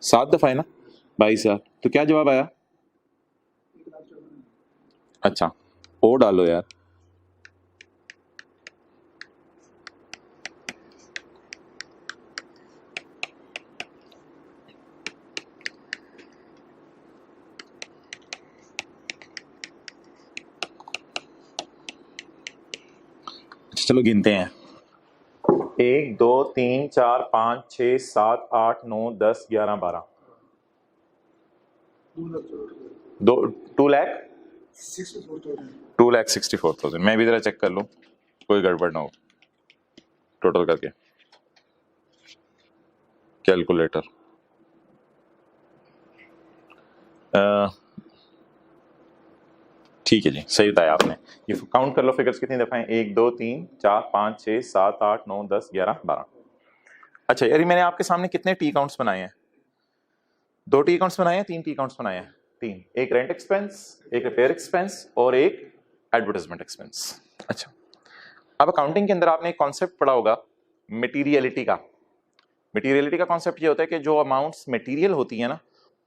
S1: 7 दफा है ना 22,000, तो क्या जवाब आया? अच्छा ओ डालो यार, चलो गिनते हैं। 1 2 3 4 5 6 7 8 9 10 11 12। 2,64,000। मैं भी जरा चेक कर लूं कोई गड़बड़ ना हो टोटल करके। कैलकुलेटर ठीक है जी, सही बताया आपने। ये काउंट कर लो फिगर्स कितनी दफा हैं, 1 2 3 4 5 6 7 8 9 10 11 12। अच्छा यार, मैंने आपके सामने कितने टी काउंट्स बनाए हैं? 2 टी काउंट्स बनाए हैं, 3 टी काउंट्स बनाए हैं? 3। एक रेंट एक्सपेंस, एक रिपेयर एक्सपेंस और एक एडवर्टाइजमेंट एक्सपेंस। अच्छा, अब अकाउंटिंग के अंदर आपने एक कॉन्सेप्ट पढ़ा होगा मटेरियलिटी का। मटेरियलिटी का कॉन्सेप्ट ये होता है कि जो अमाउंट्स मटेरियल होती है ना,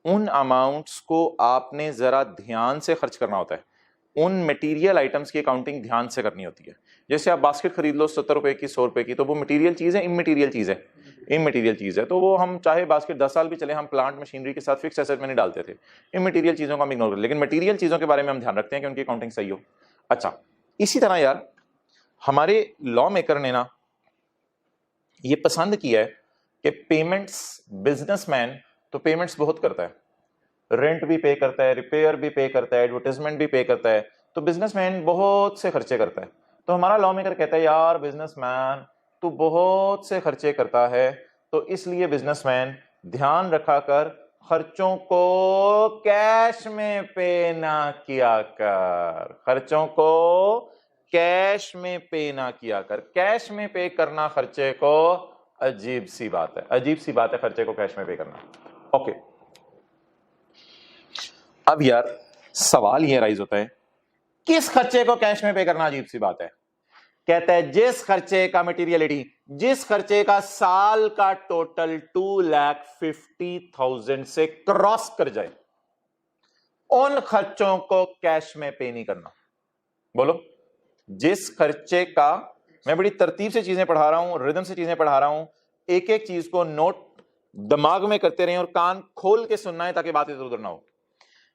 S1: उन अमाउंट्स को आपने जरा ध्यान से खर्च करना होता है। उन मटेरियल आइटम्स की अकाउंटिंग ध्यान से करनी होती है। जैसे आप बास्केट खरीद लो 70 रुपए की, 100 रुपए की, तो वो मटेरियल चीज है, इमटेरियल चीज है? इमटेरियल चीज है। तो वो हम चाहे बास्केट 10 साल भी चले, हम प्लांट मशीनरी के साथ फिक्स एसेट में नहीं डालते थे। इमटेरियल चीजों को हम इग्नोर करते, लेकिन मटेरियल चीजों के बारे में हम ध्यान रखते हैं कि उनकी अकाउंटिंग सही हो। अच्छा, इसी तरह यार हमारे लॉ मेकर ने ना ये पसंद किया है कि पेमेंट्स, बिजनेसमैन तो पेमेंट्स बहुत करता है, रेंट भी पे करता है, रिपेयर भी पे करता है, एडवर्टाइजमेंट भी पे करता है, तो बिजनेसमैन बहुत से खर्चे करता है। तो हमारा लॉ मेकर कहता है यार बिजनेसमैन तू बहुत से खर्चे करता है, तो इसलिए बिजनेसमैन ध्यान रखा कर, खर्चों को कैश में पे ना किया कर, खर्चों को कैश में पे ना किया कर। कैश में पे करना खर्चे को अजीब सी बात है, अजीब सी बात है खर्चे को कैश में पे करना। ओके, अब यार सवाल ये राइज होता है, किस खर्चे को कैश में पे करना अजीब सी बात है? कहता है जिस खर्चे का मटेरियलिटी, जिस खर्चे का साल का टोटल 2,50,000 से क्रॉस कर जाए, उन खर्चों को कैश में पे नहीं करना। बोलो, जिस खर्चे का, मैं बड़ी तरतीब से चीजें पढ़ा रहा हूं, रिदम से चीजें पढ़ा रहा हूं, एक एक चीज को नोट दिमाग में करते रहें और कान खोल के सुनना है ताकि बात इधर उधर ना हो।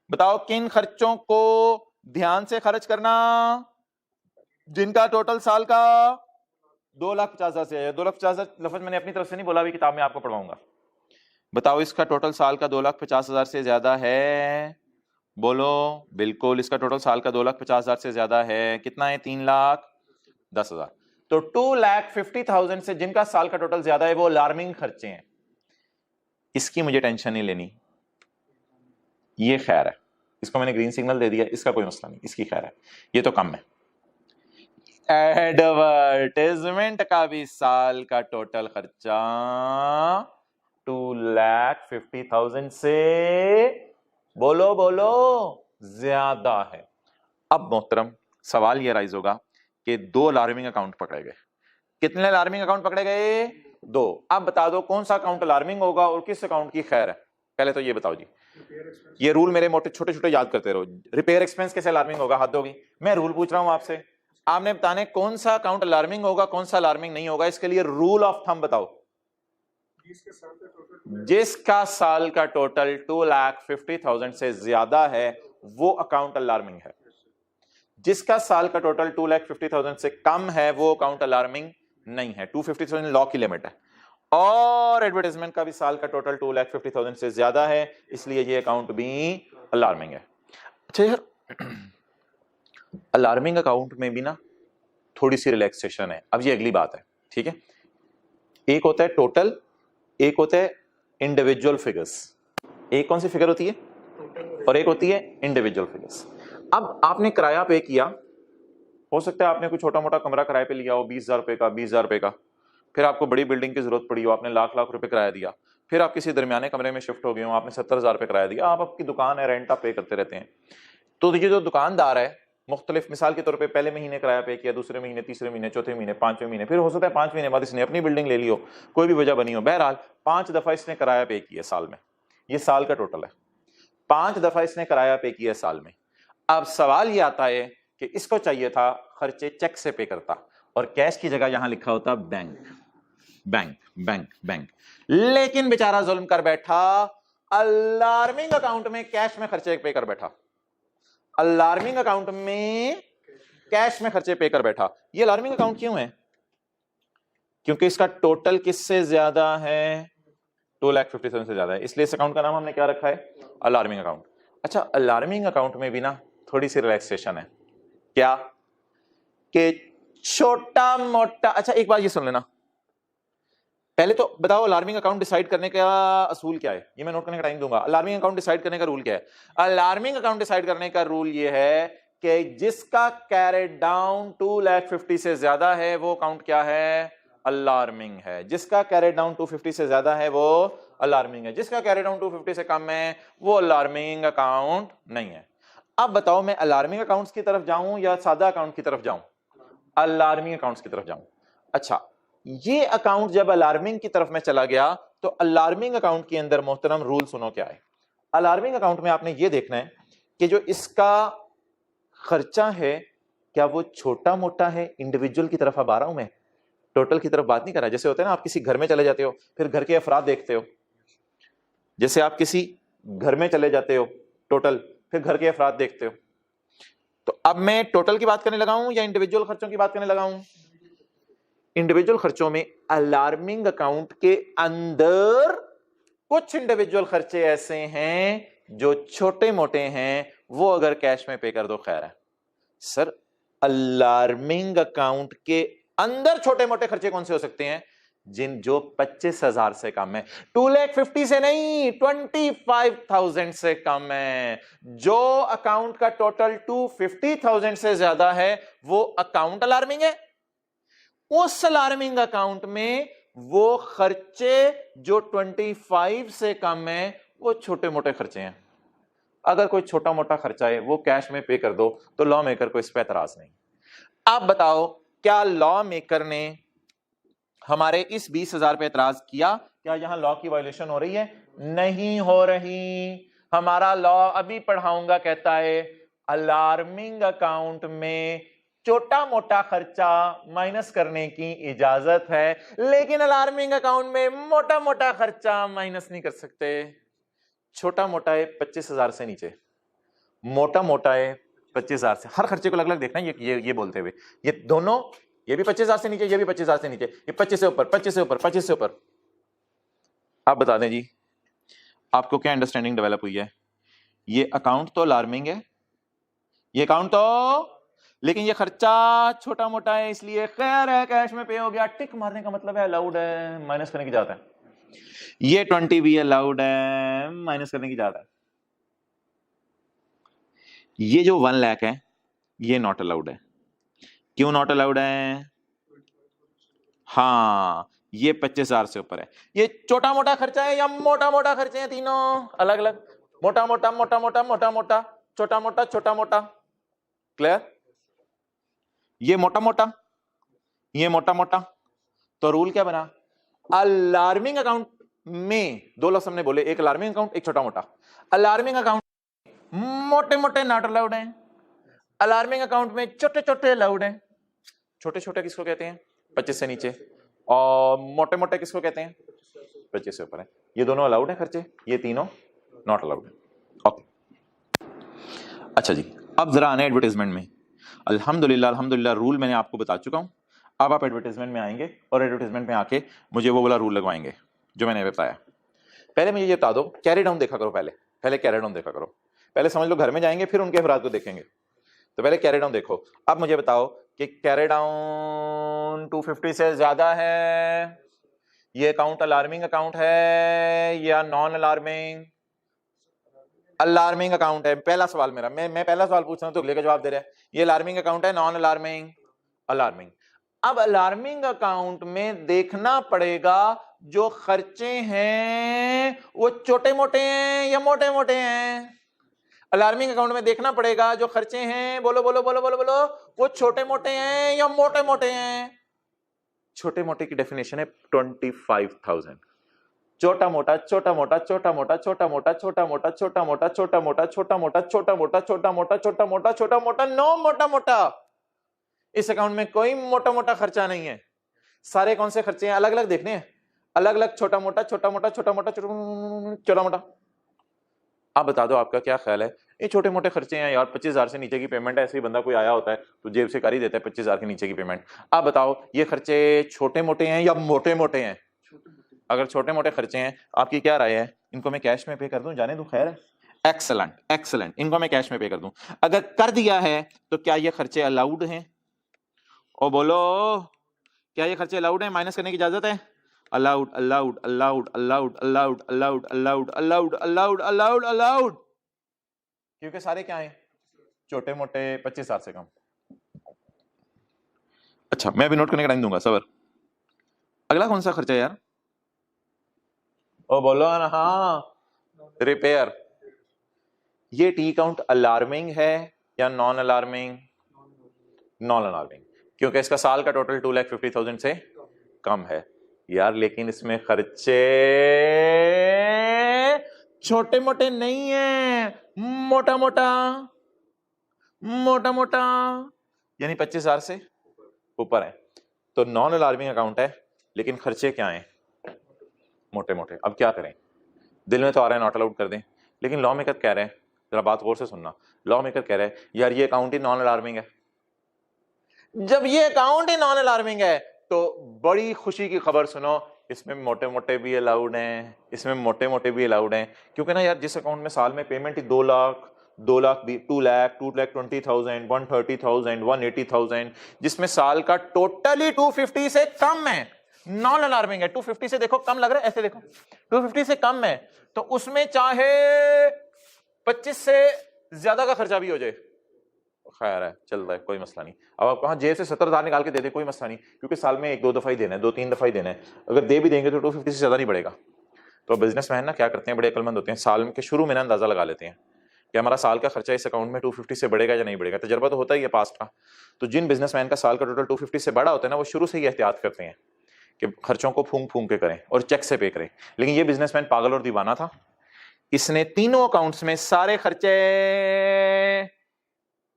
S1: बताओ किन खर्चों को ध्यान से खर्च करना जिनका टोटल साल का 2,50,000 से है। 2,50,000 लफ्ज मैंने अपनी तरफ से नहीं बोला, अभी किताब में आपको पढ़वाऊंगा। बताओ इसका टोटल साल का 2,50,000 से ज्यादा है? बोलो, बिल्कुल इसका टोटल साल का 2,50,000 से ज्यादा है। कितना है? 3,10,000। तो 2,50,000 से जिनका साल का टोटल ज्यादा है वो अलार्मिंग खर्चे हैं, इसकी मुझे टेंशन नहीं लेनी, ये खैर है, इसको मैंने ग्रीन सिग्नल दे दिया, इसका कोई मसला नहीं, इसकी खैर है, ये तो कम है। एडवर्टाइजमेंट का भी साल का टोटल खर्चा 2,50,000 से, बोलो बोलो, ज्यादा है। अब मोहतरम सवाल ये राइज होगा कि 2 अलार्मिंग अकाउंट पकड़े गए। कितने अलार्मिंग अकाउंट पकड़े गए? 2। अब बता दो कौन सा अकाउंट अलार्मिंग होगा और किस अकाउंट की खैर है? पहले तो ये बताओ जी, ये रूल मेरे मोटे छोटे छोटे याद करते रहो। रिपेयर एक्सपेंस कैसे अलार्मिंग होगा? हद होगी, मैं रूल पूछ रहा हूं आपसे, आपने बताने कौन सा अकाउंट अलार्मिंग होगा, कौन सा अलार्मिंग नहीं होगा। इसके लिए रूल ऑफ थंब बताओ। जिसका साल का टोटल 2,50,000 से ज्यादा है वो अकाउंट अलार्मिंग है, जिसका साल का टोटल 2,50,000 से कम है वो अकाउंट अलार्मिंग नहीं है। 250,000 लॉ की लिमिट है। और एडवर्टाइजमेंट का भी साल का टोटल 2,50,000 से ज्यादा है, इसलिए ये अकाउंट भी अलार्मिंग है। अच्छा यार, अलार्मिंग अकाउंट में भी ना थोड़ी सी रिलैक्सेशन है। अब ये अगली बात है, ठीक है। एक होता है टोटल, एक होता है इंडिविजुअल फिगर्स। एक कौन सी फिगर होती है और एक होती है इंडिविजुअल फिगर्स। अब आपने किराया पे किया, हो सकता है आपने कोई छोटा मोटा कमरा किराए पे लिया हो 20,000 रुपए का, 20,000 रुपए का, फिर आपको बड़ी बिल्डिंग की जरूरत पड़ी हो, आपने लाख लाख रुपए किराया दिया, फिर आप किसी दरमियाने कमरे में शिफ्ट हो गए हो, आपने 70,000 रुपए किराया दिया, आप आपकी दुकान है, रेंट आप पे करते रहते हैं। तो ये जो दुकानदार है मुख्तलिफ, मिसाल के तौर पे पहले महीने किराया पे किया, दूसरे महीने, तीसरे महीने, चौथे महीने, 5वें महीने, फिर हो सकता है 5 महीने बाद इसने अपनी बिल्डिंग ले ली हो, कोई भी वजह बनी हो, बहरहाल 5 दफा इसने किराया पे किया साल में। ये साल का टोटल है, 5 दफा इसने किराया पे किया साल में। अब सवाल ये आता है कि इसको चाहिए था खर्चे चेक से पे करता और कैश की जगह यहां लिखा होता बैंक बैंक बैंक बैंक, लेकिन बेचारा जुल्म कर बैठा, अलार्मिंग अकाउंट में कैश में खर्चे पे कर बैठा, अलार्मिंग अकाउंट में कैश में खर्चे पे कर बैठा। ये अलार्मिंग अकाउंट क्यों है? क्योंकि इसका टोटल किससे ज्यादा है? 2,50,000 से ज्यादा है, इसलिए इस अकाउंट का नाम हमने क्या रखा है? Alarming account. अच्छा, अलार्मिंग अकाउंट में भी ना थोड़ी सी रिलैक्सेशन है। क्या कि छोटा मोटा, अच्छा एक बात ये सुन लेना, पहले तो बताओ अलार्मिंग अकाउंट डिसाइड करने का असूल क्या है, ये मैं नोट करने का टाइम दूंगा। अलार्मिंग अकाउंट डिसाइड करने का रूल क्या है? अलार्मिंग अकाउंट डिसाइड करने का रूल ये है कि जिसका कैरेट डाउन 2,50,000 से ज्यादा है वो अकाउंट क्या है? अलार्मिंग है। जिसका कैरेट डाउन 250 से ज्यादा है वो अलार्मिंग है। जिसका कैरेट डाउन 250 से कम है वो अलार्मिंग अकाउंट नहीं है। अब बताओ मैं अलार्मिंग अकाउंट्स की तरफ जाऊं या सादा अकाउंट की तरफ जाऊं? अलार्मिंग अकाउंट्स की तरफ जाऊं। अच्छा, ये अकाउंट जब अलार्मिंग की तरफ में चला गया तो अलार्मिंग अकाउंट के अंदर मोहतरम रूल सुनो क्या है। अलार्मिंग अकाउंट में आपने ये देखना है कि जो इसका खर्चा है क्या वो छोटा मोटा है, इंडिविजुअल की तरफ अब आ रहा हूं मैं, टोटल की तरफ बात नहीं कर रहा। जैसे होता है ना, आप किसी घर में चले जाते हो फिर घर के अफराद देखते हो, जैसे आप किसी घर में चले जाते हो टोटल, फिर घर के अफराद देखते हो, तो अब मैं टोटल की बात करने लगा हूं या इंडिविजुअल खर्चों की बात करने लगा हूं? इंडिविजुअल खर्चों में अलार्मिंग अकाउंट के अंदर कुछ इंडिविजुअल खर्चे ऐसे हैं जो छोटे मोटे हैं, वो अगर कैश में पे कर दो खैर है। सर, अलार्मिंग अकाउंट के अंदर छोटे मोटे खर्चे कौन से हो सकते हैं? जो 25,000 से कम है। 2,50,000 से नहीं, 25,000 से कम है। जो अकाउंट का टोटल 250,000 से ज्यादा है वो अकाउंट अलार्मिंग है। उस अलार्मिंग अकाउंट में वो खर्चे जो 25 से कम है वो छोटे मोटे खर्चे हैं। अगर कोई छोटा मोटा खर्चा है वो कैश में पे कर दो तो लॉ मेकर को इस पर एतराज नहीं। आप बताओ क्या लॉ मेकर ने हमारे इस 20,000 पे एतराज किया? क्या यहां लॉ की वायलेशन हो रही है? नहीं हो रही। हमारा लॉ अभी पढ़ाऊंगा कहता है अलार्मिंग अकाउंट में छोटा मोटा खर्चा माइनस करने की इजाजत है, लेकिन अलार्मिंग अकाउंट में मोटा मोटा खर्चा माइनस नहीं कर सकते। छोटा मोटा है 25,000 से नीचे, मोटा मोटा है 25,000 से। हर खर्चे को अलग अलग देखना है। ये बोलते हुए ये दोनों, ये भी 25,000 से नीचे, ये भी 25,000 से नीचे, ये 25 से ऊपर, 25 से ऊपर, 25 से ऊपर। आप बता दें जी, आपको क्या अंडरस्टैंडिंग डेवलप हुई है? ये अकाउंट तो अलार्मिंग है, ये अकाउंट तो, लेकिन ये खर्चा छोटा मोटा है इसलिए खैर है, कैश में पे हो गया। टिक मारने का मतलब है अलाउड है, माइनस करने की जाता है। ये 20 भी अलाउड है, माइनस करने की जाता है। ये जो 1 लाख है ये नॉट अलाउड है। क्यों नॉट अलाउड है? हाँ, ये 25,000 से ऊपर है। ये छोटा मोटा खर्चा है या मोटा मोटा खर्चे हैं? तीनों अलग अलग, मोटा मोटा मोटा मोटा मोटा मोटा, छोटा मोटा छोटा मोटा। क्लियर? ये मोटा मोटा, ये मोटा मोटा। तो रूल क्या बना? अलार्मिंग अकाउंट में दो लफ्ज हमने बोले, एक अलार्मिंग अकाउंट, एक छोटा मोटा। अलार्मिंग अकाउंट मोटे मोटे नॉट अलाउड हैं, अलार्मिंग अकाउंट में छोटे छोटे अलाउड हैं। छोटे छोटे किसको कहते हैं? 25 से नीचे। और मोटे मोटे किसको कहते हैं? 25 से ऊपर है। ये दोनों अलाउड है खर्चे, ये तीनों नॉट अलाउड है। ओके, अच्छा जी, अब जरा आने एडवर्टाइजमेंट में। अल्हम्दुलिल्लाह रूल मैंने आपको बता चुका हूं। अब आप एडवर्टाइजमेंट में आएंगे और एडवर्टाइजमेंट में आके मुझे वो वाला रूल लगवाएंगे जो मैंने बताया। पहले मुझे ये बता दो, कैरी डाउन देखा करो। पहले कैरी डाउन देखा करो। पहले समझ लो घर में जाएंगे फिर उनके अफराद को देखेंगे, तो पहले कैरी डाउन देखो। अब मुझे बताओ कि कैरी डाउन 250 से ज्यादा है, ये अकाउंट अलार्मिंग अकाउंट है या नॉन अलार्मिंग? अलार्मिंग अकाउंट है। पहला सवाल मेरा, मैं पहला सवाल पूछ रहा हूं तो अगले का जवाब दे रहे हैं। ये अलार्मिंग अकाउंट है, नॉन अलार्मिंग? अलार्मिंग। अब अलार्मिंग अकाउंट में देखना पड़ेगा जो खर्चे हैं वो छोटे मोटे हैं या मोटे मोटे हैं। अलार्मिंग अकाउंट में देखना पड़ेगा जो खर्चे हैं, बोलो बोलो बोलो बोलो बोलो, वो छोटे मोटे हैं या मोटे मोटे हैं। छोटे मोटे की डेफिनेशन है 25,000। छोटा मोटा छोटा मोटा छोटा मोटा छोटा मोटा छोटा मोटा छोटा मोटा छोटा मोटा छोटा मोटा छोटा मोटा छोटा मोटा छोटा मोटा छोटा मोटा नो मोटा मोटा। इस अकाउंट में कोई मोटा मोटा खर्चा नहीं है। सारे कौन से खर्चे हैं अलग अलग देखने हैं, अलग अलग छोटा मोटा छोटा मोटा छोटा मोटा छोटा मोटा। आप बता दो आपका क्या ख्याल है? ये छोटे मोटे खर्चे हैं यार, 25,000 से नीचे की पेमेंट है। ऐसे ही बंदा कोई आया होता है तो जेब से कर ही देता है 25,000 के नीचे की पेमेंट। आप बताओ ये खर्चे छोटे मोटे हैं या मोटे मोटे हैं? अगर छोटे मोटे खर्चे हैं, आपकी क्या राय है? इनको मैं कैश में पे कर दूं, जाने दूं, खैर है? एक्सेलेंट एक्सेलेंट, इनको मैं कैश में पे कर दूं। अगर कर दिया है तो क्या ये खर्चे अलाउड हैं? ओ बोलो, क्या ये खर्चे अलाउड हैं? माइनस करने की इजाजत है? Allowed allowed allowed allowed allowed allowed allowed allowed allowed allowed allowed, क्योंकि सारे क्या हैं? छोटे मोटे 25,000 से कम। अच्छा, मैं अभी नोट करने का टाइम दूंगा सबर। अगला कौन सा खर्चा है यार? ओ बोलो ना। हाँ, रिपेयर। ये टी काउंट अलार्मिंग है या नॉन अलार्मिंग? नॉन अलार्मिंग, क्योंकि इसका साल का टोटल 2,50,000 से कम है यार। लेकिन इसमें खर्चे छोटे मोटे नहीं है, मोटा मोटा मोटा मोटा, यानी 25,000 से ऊपर है। तो नॉन अलार्मिंग अकाउंट है, लेकिन खर्चे क्या हैं? मोटे मोटे। अब क्या करें? दिल में तो आ रहा है नॉट अलाउड कर दें, लेकिन लॉ मेकर कह रहे हैं, जरा बात गौर से सुनना, लॉ मेकर कह रहे हैं यार ये अकाउंट ही नॉन अलार्मिंग है। जब ये अकाउंट ही नॉन अलार्मिंग है तो बड़ी खुशी की खबर सुनो, इसमें मोटे मोटे भी अलाउड हैं, इसमें मोटे मोटे भी अलाउड हैं। क्योंकि ना यार, जिस अकाउंट में साल में पेमेंट ही 2 लाख, 2 लाख, 2 लाख, 2,20,000, 130,000, 180,000, जिसमें साल का टोटली 250 से कम है, नॉन अलार्मिंग है। 250 से देखो कम लग रहा है, ऐसे देखो 250 से कम है, तो उसमें चाहे 25 से ज्यादा का खर्चा भी हो जाए, खैर है, चल रहा है, कोई मसला नहीं। अब आप कहा जेब से 70,000 निकाल के दे दे, कोई मसला नहीं, क्योंकि साल में 1-2 दफा ही देना है, 2-3 दफा ही देना है। अगर दे भी देंगे तो 250 से ज्यादा नहीं बढ़ेगा। तो बिजनेसमैन ना क्या करते हैं, बड़े अकलमंद होते हैं, साल के शुरू में ना अंदाजा लगा लेते हैं कि हमारा साल का खर्चा इस अकाउंट में 250 से बढ़ेगा या नहीं बढ़ेगा। तजर्बा तो होता ही है पास्ट का। तो जिन बिजनेसमैन का साल का टोटल 250 से बड़ा होता है ना, वो शुरू से ही एहतियात करते हैं कि खर्चों को फूंक फूंक के करें और चेक से पे करें। लेकिन ये बिजनेसमैन पागल और दीवाना था, इसने तीनों अकाउंट्स में सारे खर्चे,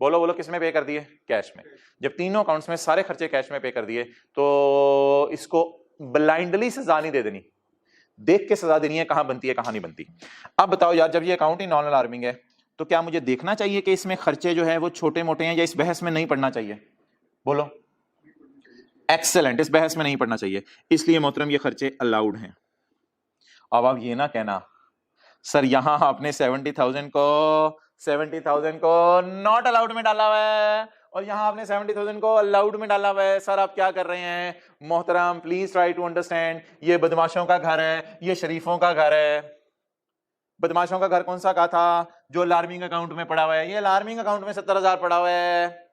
S1: बोलो बोलो, किस में पे कर दिए? कैश में। जब तीनों अकाउंट्स में सारे खर्चे कैश में पे कर दिए तो इसको ब्लाइंडली सजा नहीं दे देनी, देख के सजा देनी है कहां बनती है कहां नहीं बनती। अब बताओ यार, जब ये अकाउंट ही नॉन अलार्मिंग है तो क्या मुझे देखना चाहिए कि इसमें खर्चे जो है वो छोटे मोटे हैं, या इस बहस में नहीं पड़ना चाहिए? बोलो। एक्सेलेंट, इस बहस में नहीं पड़ना चाहिए, इसलिए मोहतरम ये खर्चे अलाउड हैं। अब आप ये ना कहना सर यहां आपने 70,000 को नॉट अलाउड में डाला हुआ है और यहां आपने 70,000 को अलाउड में डाला हुआ है। सर आप क्या कर रहे हैं? मोहतरम प्लीज ट्राई टू अंडरस्टैंड, ये बदमाशों का घर है, ये शरीफों का घर है। बदमाशों का घर कौन सा का था जो अलार्मिंग अकाउंट में पड़ा हुआ है? ये अलार्मिंग अकाउंट में 70,000 पड़ा हुआ है,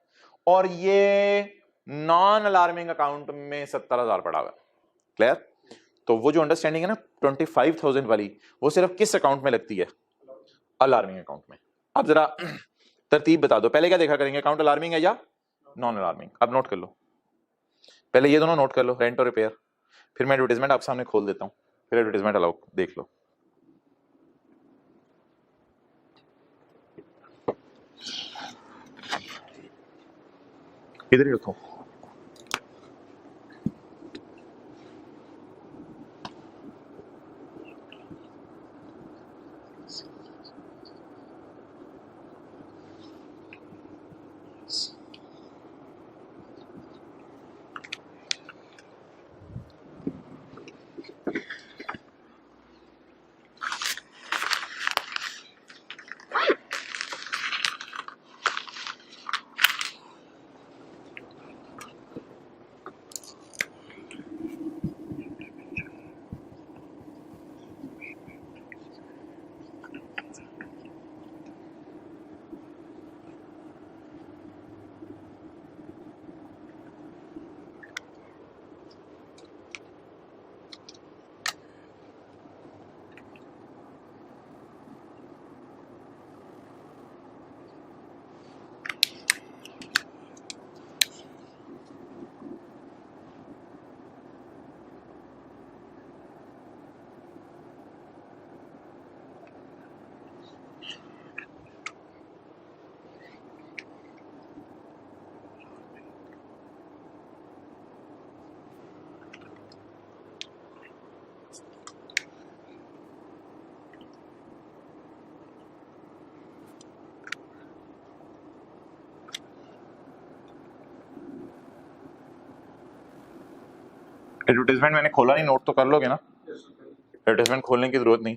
S1: और ये नॉन अलार्मिंग अकाउंट में 70,000 पड़ा हुआ है। क्लियर? तो वो जो अंडरस्टैंडिंग है ना 25,000 वाली, वो सिर्फ किस अकाउंट में लगती है? अलार्मिंग अकाउंट में। अब जरा तरतीब बता दो, पहले क्या देखा करेंगे, अकाउंट अलार्मिंग है या नॉन अलार्मिंग? अब नोट कर लो, पहले ये दोनों नोट कर लो, रेंट और रिपेयर, फिर मैं एडवर्टाइजमेंट आप सामने खोल देता हूं, फिर एडवर्टाइजमेंट अलाउ देख लो। इधर ही रखो। एडवर्टाइजमेंट मैंने खोला नहीं, नोट तो कर लोगे ना? एडवर्टाइजमेंट खोलने की जरूरत नहीं।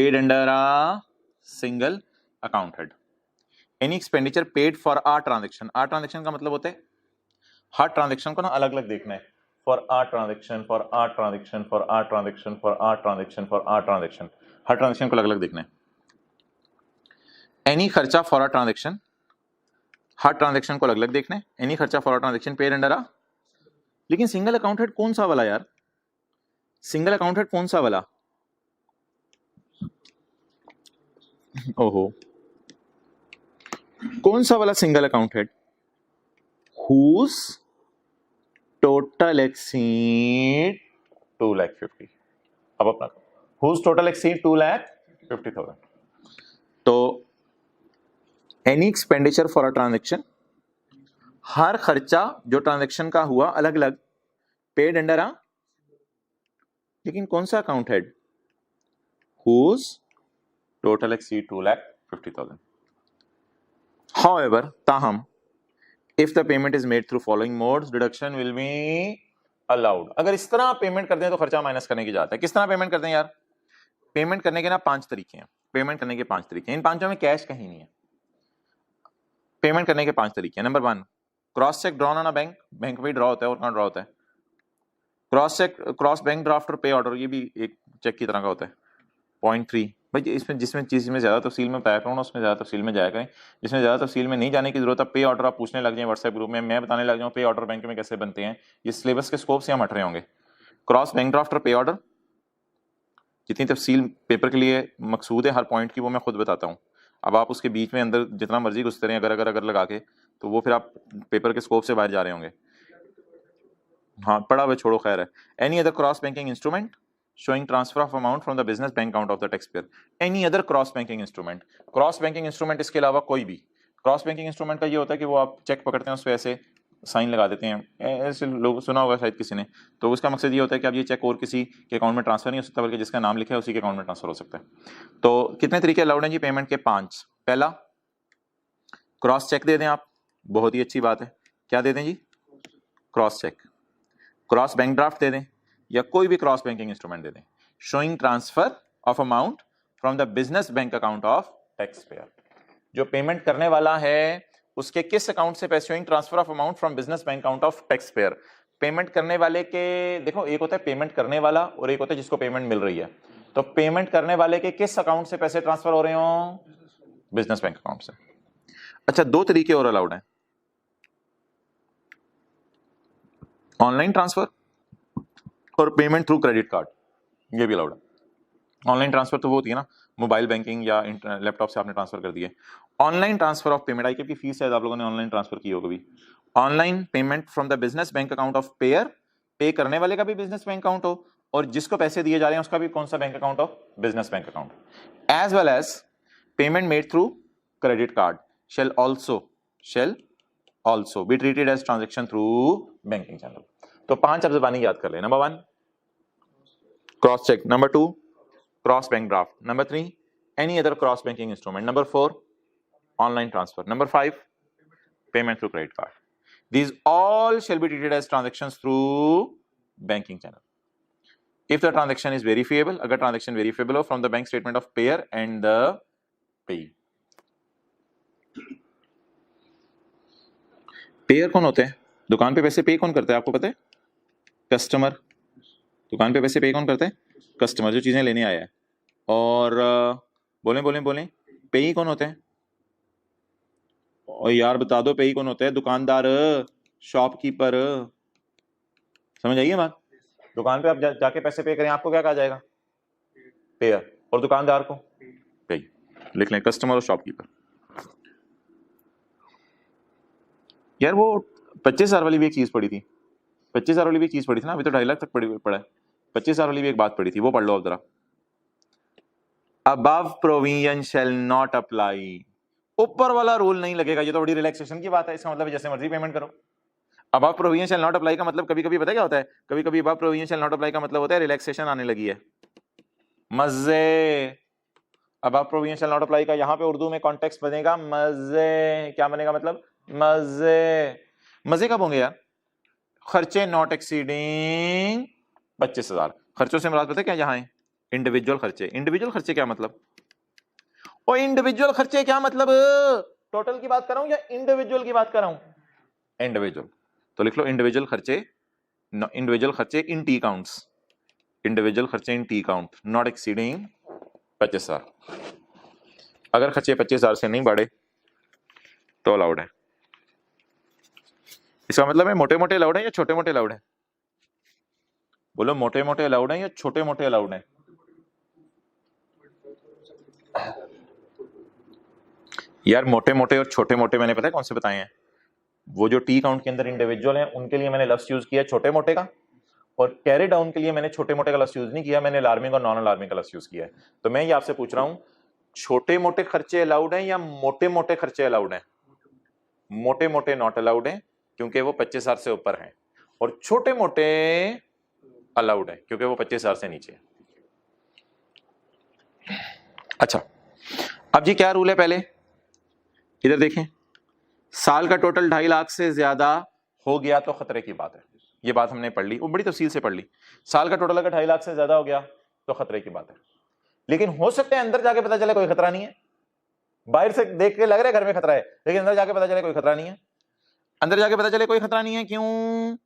S1: Paid under a single account head. Any expenditure paid for a transaction. A transaction का मतलब होता है हर ट्रांजेक्शन को ना अलग अलग देखना है। For a transaction, for a transaction, for a transaction, for a transaction, for a transaction, हर ट्रांजेक्शन को अलग अलग देखना है। एनी खर्चा फॉर अ ट्रांजेक्शन, हर ट्रांजेक्शन को अलग अलग देखना है। एनी खर्चा for a transaction paid under a. लेकिन सिंगल अकाउंट हेड कौन सा वाला यार? सिंगल अकाउंट हेड कौन सा वाला? ओहो, कौन सा वाला single account head? Whose total exceed 2,50,000। अब अपना हुज टोटल एक्सीड 2,50,000। तो any expenditure for a transaction, हर खर्चा जो ट्रांजेक्शन का हुआ अलग अलग, पेड अंडर आ। लेकिन कौन सा account head? Whose total exceed 2,50,000। However, ताहम, if the payment is made through following modes, deduction will be allowed। अगर इस तरह पेमेंट करते हैं तो खर्चा माइनस करने की जाता है। किस तरह पेमेंट करते हैं यार? पेमेंट करने के ना 5 तरीके हैं। पेमेंट करने के 5 तरीके हैं। इन पांचों में कैश कहीं नहीं है। पेमेंट करने के 5 तरीके हैं। Number 1, cross cheque drawn on a bank. Bank पे ड्रॉ होता है और कहां ड्रॉ होता है? Cross cheque, cross bank draft और पे ऑर्डर, ये भी एक चेक की तरह का होता है। पॉइंट 3 भाई, इसमें जिसमें चीज में ज्यादा तफसील में बताया करूँ उसमें ज्यादा तफसील में जाया करें। जिसमें ज्यादा तफसील में नहीं जाने की जरूरत है, पे ऑर्डर आप पूछने लग जाए व्हाट्सएप ग्रुप में, मैं बताने लग जाऊँ पे ऑर्डर बैंक में कैसे बनते हैं, ये सिलेबस के स्कोप से हम हट रहे होंगे। क्रॉस बैंक ड्राफ्ट और पे ऑर्डर, जितनी तफसील पेपर के लिए मकसूद है हर पॉइंट की वो मैं खुद बताता हूँ। अब आप उसके बीच में अंदर जितना मर्जी घुसते रहे अगर अगर अगर लगा के, तो वो फिर आप पेपर के स्कोप से बाहर जा रहे होंगे। हाँ पढ़ा हुआ छोड़ो, खैर है। Any other cross banking instrument showing transfer of amount from the business bank account of the taxpayer। any other cross banking instrument। Cross banking instrument इसके अलावा कोई भी। क्रॉस बैंकिंग इंस्ट्रूमेंट का ये होता है कि वो आप चेक पकड़ते हैं उस पर ऐसे साइन लगा देते हैं, ऐसे लोग सुना होगा शायद किसी ने। तो उसका मकसद ये होता है कि अब ये चेक और किसी के अकाउंट में ट्रांसफर नहीं हो सकता, बल्कि जिसका नाम लिखा है उसी के अकाउंट में ट्रांसफर हो सकता है। तो कितने तरीके अलाउड हैं जी पेमेंट के? 5। पहला, क्रॉस चेक दे दें आप, बहुत ही अच्छी बात है। क्या दे दें जी? Cross cheque. Cross bank draft दे दें, या कोई भी क्रॉस बैंकिंग इंस्ट्रूमेंट दे दें showing transfer of amount from the business bank account of tax payer. जो पेमेंट करने वाला है उसके किस अकाउंट से पैसे? Showing transfer of amount from business bank account of tax payer. Payment करने वाले के, देखो एक होता है पेमेंट करने वाला और एक होता है जिसको पेमेंट मिल रही है। तो पेमेंट करने वाले के किस अकाउंट से पैसे ट्रांसफर हो रहे हो? बिजनेस बैंक अकाउंट से। अच्छा, 2 तरीके और अलाउड हैं, ऑनलाइन ट्रांसफर और पेमेंट थ्रू क्रेडिट कार्ड, ये भी अलाउड है। ऑनलाइन ट्रांसफर तो वो होती है ना, मोबाइल बैंकिंग या लैपटॉप से आपने ट्रांसफर कर दिए। ऑनलाइन ट्रांसफर ऑफ पेमेंट, आई की फीस शायद आप लोगों ने ऑनलाइन ट्रांसफर की हो कभी। Online payment from the business bank account of pair, पे करने वाले का भी बिजनेस बैंक अकाउंट हो और जिसको पैसे दिए जा रहे हैं उसका भी कौन सा बैंक अकाउंट हो? Business bank account. As well as payment made through credit card shall also be treated as transaction through banking channel. तो 5 आप ज़बानी याद कर ले। Number 1 cross cheque, number 2 cross bank draft, number 3 any other cross banking instrument, number 4 online transfer, number 5 payment through credit card. These all shall be treated as transactions through banking channel. If the transaction is verifiable, अगर transaction verifiable हो from the bank statement of payer and the payee। Pair कौन होते हैं? दुकान पे पैसे पे कौन करता है आपको पता है? कस्टमर। दुकान पे पैसे पे कौन करता है? कस्टमर, जो चीजें लेने आया है। और बोलें पेई कौन होते हैं? और यार बता दो पेई कौन होते हैं? दुकानदार, शॉपकीपर। समझ आइए बात? दुकान पे आप जाके पैसे पे करें, आपको क्या कहा जाएगा? पेयर। और दुकानदार को पेई। लिख लें, कस्टमर और शॉपकीपर। यार वो 25,000 वाली भी एक चीज पड़ी थी, 25,000 वाली भी एक चीज पड़ी थी ना, अभी तो 2.5 लाख तक पड़ा है। 25,000 वाली भी एक बात पड़ी थी, वो पढ़ लो अब जरा। Above provision shall not apply, ऊपर वाला रूल नहीं लगेगा। ये तो बड़ी रिलैक्सेशन की बात है, इसका मतलब जैसे मर्जी पेमेंट करो। Above provision shall not apply का मतलब कभी कभी पता क्या होता है? कभी कभी above provision shall not apply का मतलब होता है रिलैक्सेशन आने लगी है, मजे। Above provision shall not apply का यहाँ पे उर्दू में कॉन्टेक्स्ट बनेगा मजे। क्या बनेगा? मतलब मजे। मजे कब होंगे यार? खर्चे नॉट एक्सीडिंग 25,000। खर्चों से मुराद पता है क्या यहाँ है? इंडिविजुअल खर्चे, इंडिविजुअल खर्चे क्या मतलब? और इंडिविजुअल खर्चे क्या मतलब? टोटल की बात कर रहा हूं या इंडिविजुअल की बात कर रहा हूं? इंडिविजुअल। तो लिख लो इंडिविजुअल खर्चे, इंडिविजुअल खर्चे इन टी काउंट्स, इंडिविजुअल खर्चे इन टी काउंट नॉट एक्सीडिंग 25,000। अगर खर्चे 25,000 से नहीं बढ़े तो अलाउड है। इसका मतलब है मोटे मोटे अलाउड है या छोटे मोटे अलाउड है? बोलो मोटे मोटे अलाउड है या छोटे मोटे अलाउड है? यार मोटे मोटे और छोटे मोटे मैंने पता है कौन से बताए हैं? वो जो टी काउंट के अंदर इंडिविजुअल है उनके लिए मैंने लफ्ज यूज किया छोटे मोटे का, और कैरी डाउन के लिए मैंने छोटे मोटे का लफ्ज यूज नहीं किया, मैंने अलार्मिंग और नॉन अलार्मिंग का लफ्ज यूज किया है। तो मैं ये आपसे पूछ रहा हूं, छोटे मोटे खर्चे अलाउड हैं या मोटे मोटे खर्चे अलाउड हैं? मोटे मोटे नॉट अलाउड है क्योंकि वो 25,000 से ऊपर हैं, और छोटे मोटे अलाउड है क्योंकि वो 25,000 से नीचे है। अच्छा, अब जी क्या रूल है? पहले इधर देखें, साल का टोटल 2.5 लाख से ज्यादा हो गया तो खतरे की बात है। ये बात हमने पढ़ ली, वो बड़ी तफसील से पढ़ ली। साल का टोटल अगर 2.5 लाख से ज्यादा हो गया तो खतरे की बात है, लेकिन हो सकता है अंदर जाके पता चले कोई खतरा नहीं है। बाहर से देख के लग रहा है घर में खतरा है, लेकिन अंदर जाके पता चले कोई खतरा नहीं है। अंदर जाके पता चले कोई खतरा नहीं है, क्यों?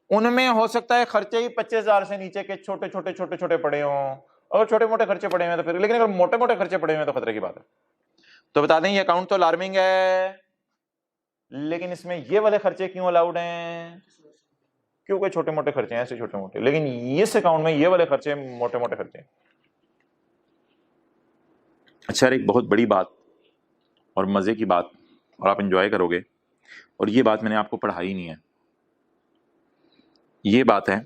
S1: उनमें हो सकता है खर्चे ही 25,000 से नीचे के छोटे छोटे छोटे छोटे पड़े हों। अगर छोटे मोटे खर्चे पड़े हुए तो फिर, लेकिन अगर मोटे मोटे खर्चे पड़े हुए तो खतरे की बात है। तो बता दें ये अकाउंट तो अलार्मिंग है, लेकिन इसमें ये वाले खर्चे क्यों अलाउड हैं? क्योंकि छोटे मोटे खर्चे हैं ऐसे छोटे मोटे, लेकिन इस अकाउंट में ये वाले खर्चे मोटे मोटे खर्चे हैं। अच्छा, एक बहुत बड़ी बात और मजे की बात, और आप एंजॉय करोगे, और ये बात मैंने आपको पढ़ाई नहीं है, ये बात है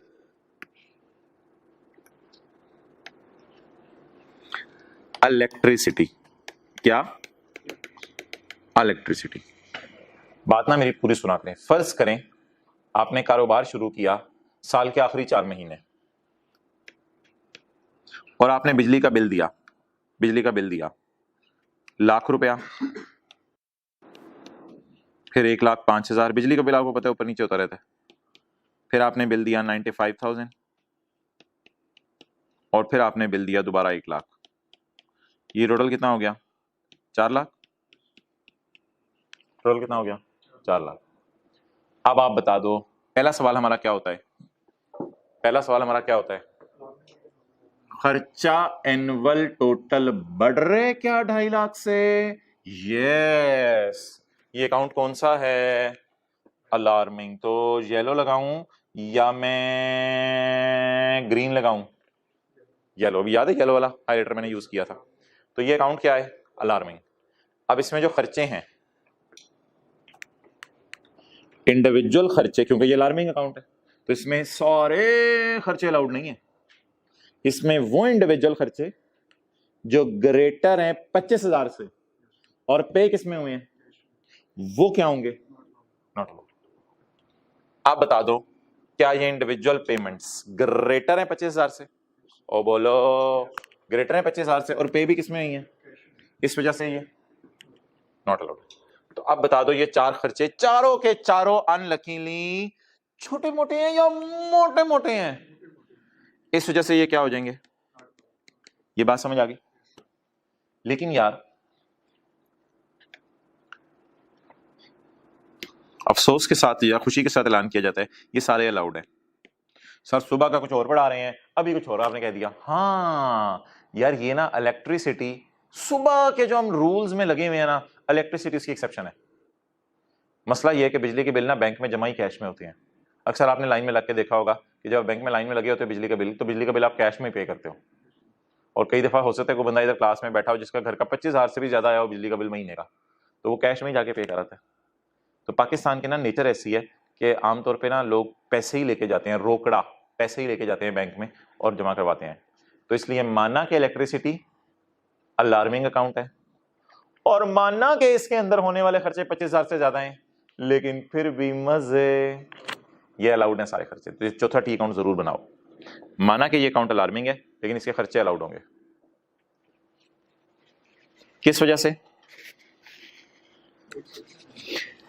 S1: इलेक्ट्रिसिटी। क्या? इलेक्ट्रिसिटी। बात ना मेरी पूरी सुना करें। फर्ज करें आपने कारोबार शुरू किया साल के आखिरी 4 महीने, और आपने बिजली का बिल दिया, बिजली का बिल दिया ₹1,00,000, फिर 1,05,000 बिजली का बिल, आपको पता है ऊपर नीचे होता रहता है। फिर आपने बिल दिया 95,000, और फिर आपने बिल दिया दोबारा 1,00,000। ये टोटल कितना हो गया? 4 लाख। टोटल कितना हो गया? 4 लाख। अब आप बता दो, पहला सवाल हमारा क्या होता है? पहला सवाल हमारा क्या होता है? खर्चा एनुअल टोटल बढ़ रहे क्या 2.5 लाख से? यस। ये अकाउंट कौन सा है? अलार्मिंग। तो येलो लगाऊं या मैं ग्रीन लगाऊं? येलो। भी याद है येलो वाला हाइलाइटर मैंने यूज किया था। तो ये अकाउंट क्या है? अलार्मिंग। अब इसमें जो खर्चे हैं इंडिविजुअल खर्चे, क्योंकि ये अलार्मिंग अकाउंट है तो इसमें सारे खर्चे अलाउड नहीं है। इसमें वो इंडिविजुअल खर्चे जो ग्रेटर हैं 25,000 से और पे किसमें हुए हैं, वो क्या होंगे? Not allowed. आप बता दो, क्या ये इंडिविजुअल पेमेंट्स ग्रेटर हैं 25,000 से? ओ बोलो, ग्रेटर हैं 25,000 से, और पे भी किसमें हुई है, इस वजह से ये नॉट अलाउड। तो अब बता दो, ये 4 खर्चे चारों के चारों अनलकीली छोटे मोटे हैं या मोटे मोटे हैं? इस वजह से ये क्या हो जाएंगे? ये बात समझ आ गई? लेकिन यार अफसोस के साथ या खुशी के साथ ऐलान किया जाता है ये सारे अलाउड है। सर सुबह का कुछ और पढ़ा रहे हैं, अभी कुछ और आपने कह दिया। हाँ यार, ये ना इलेक्ट्रिसिटी सुबह के जो हम रूल्स में लगे हुए हैं ना, इलेक्ट्रिसिटी इसकी एक्सेप्शन है। मसला ये है कि बिजली के बिल ना बैंक में जमा ही कैश में होते हैं। अक्सर आपने लाइन में लग के देखा होगा कि जब बैंक में लाइन में लगे होते हैं बिजली का बिल, तो बिजली का बिल आप कैश में ही पे करते हो। और कई दफा हो सकता है कोई बंदा इधर क्लास में बैठा हो जिसका घर का 25,000 से भी ज्यादा आया हो बिजली का बिल महीने का, तो वो कैश में ही जाके पे कराता है। तो पाकिस्तान की ना नेचर ऐसी है कि आमतौर पे ना लोग पैसे ही लेके जाते हैं, रोकड़ा पैसे ही लेके जाते हैं बैंक में और जमा करवाते हैं। तो इसलिए माना कि इलेक्ट्रिसिटी अलार्मिंग अकाउंट है, और माना कि इसके अंदर होने वाले खर्चे 25,000 से ज्यादा हैं, लेकिन फिर भी मजे ये अलाउड है सारे खर्चे। तो चौथा टी अकाउंट जरूर बनाओ। माना कि ये अकाउंट अलार्मिंग है लेकिन इसके खर्चे अलाउड होंगे। किस वजह से?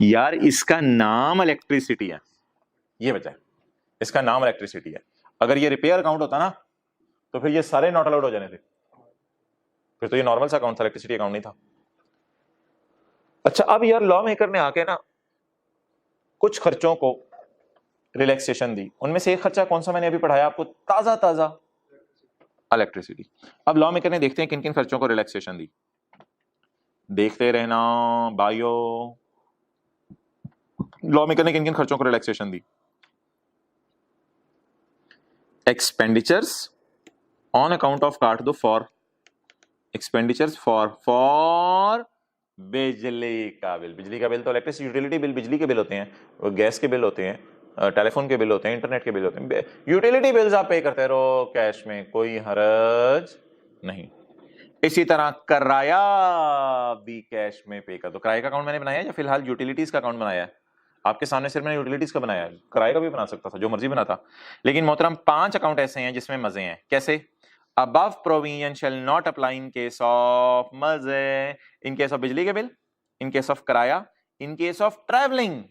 S1: यार इसका नाम इलेक्ट्रिसिटी है, ये वजह है, इसका नाम इलेक्ट्रिसिटी है। अगर ये रिपेयर अकाउंट होता ना तो फिर ये सारे नॉट अलाउड हो जाने थे, फिर तो ये नॉर्मल सा अकाउंट था, इलेक्ट्रिसिटी अकाउंट नहीं था। अच्छा, अब यार लॉ मेकर ने आके ना कुछ खर्चों को रिलैक्सेशन दी, उनमें से एक खर्चा कौन सा मैंने अभी पढ़ाया आपको, ताजा ताजा इलेक्ट्रिसिटी। अब लॉ मेकर ने देखते हैं किन किन खर्चों को रिलैक्सेशन दी, देखते रहना भाइयों, लॉ मेकर ने किन किन खर्चों को relaxation the. Expenditures on account of, काट दो फॉर, एक्सपेंडिचर्स फॉर बिजली का बिल। बिजली का बिल तो इलेक्ट्रिसिटी यूटिलिटी बिल बिजली के बिल होते हैं, गैस के बिल होते हैं, टेलीफोन के बिल होते हैं, इंटरनेट के बिल होते हैं। यूटिलिटी बिल्स आप पे करते रहो कैश में, कोई हरज नहीं। इसी तरह किराया भी कैश में पे कर दो। किराए का अकाउंट मैंने बनाया या फिलहाल यूटिलिटीज का अकाउंट बनाया है? आपके सामने सिर्फ मैंने यूटिलिटीज का बनाया है, किराए का भी बना सकता था, जो मर्जी बना था। लेकिन मोहतरम 5 अकाउंट ऐसे हैं जिसमें मजे हैं। कैसे? above provision shall not apply in case of मजे, in case of बिजली के बिल, in case of किराया, in case of traveling।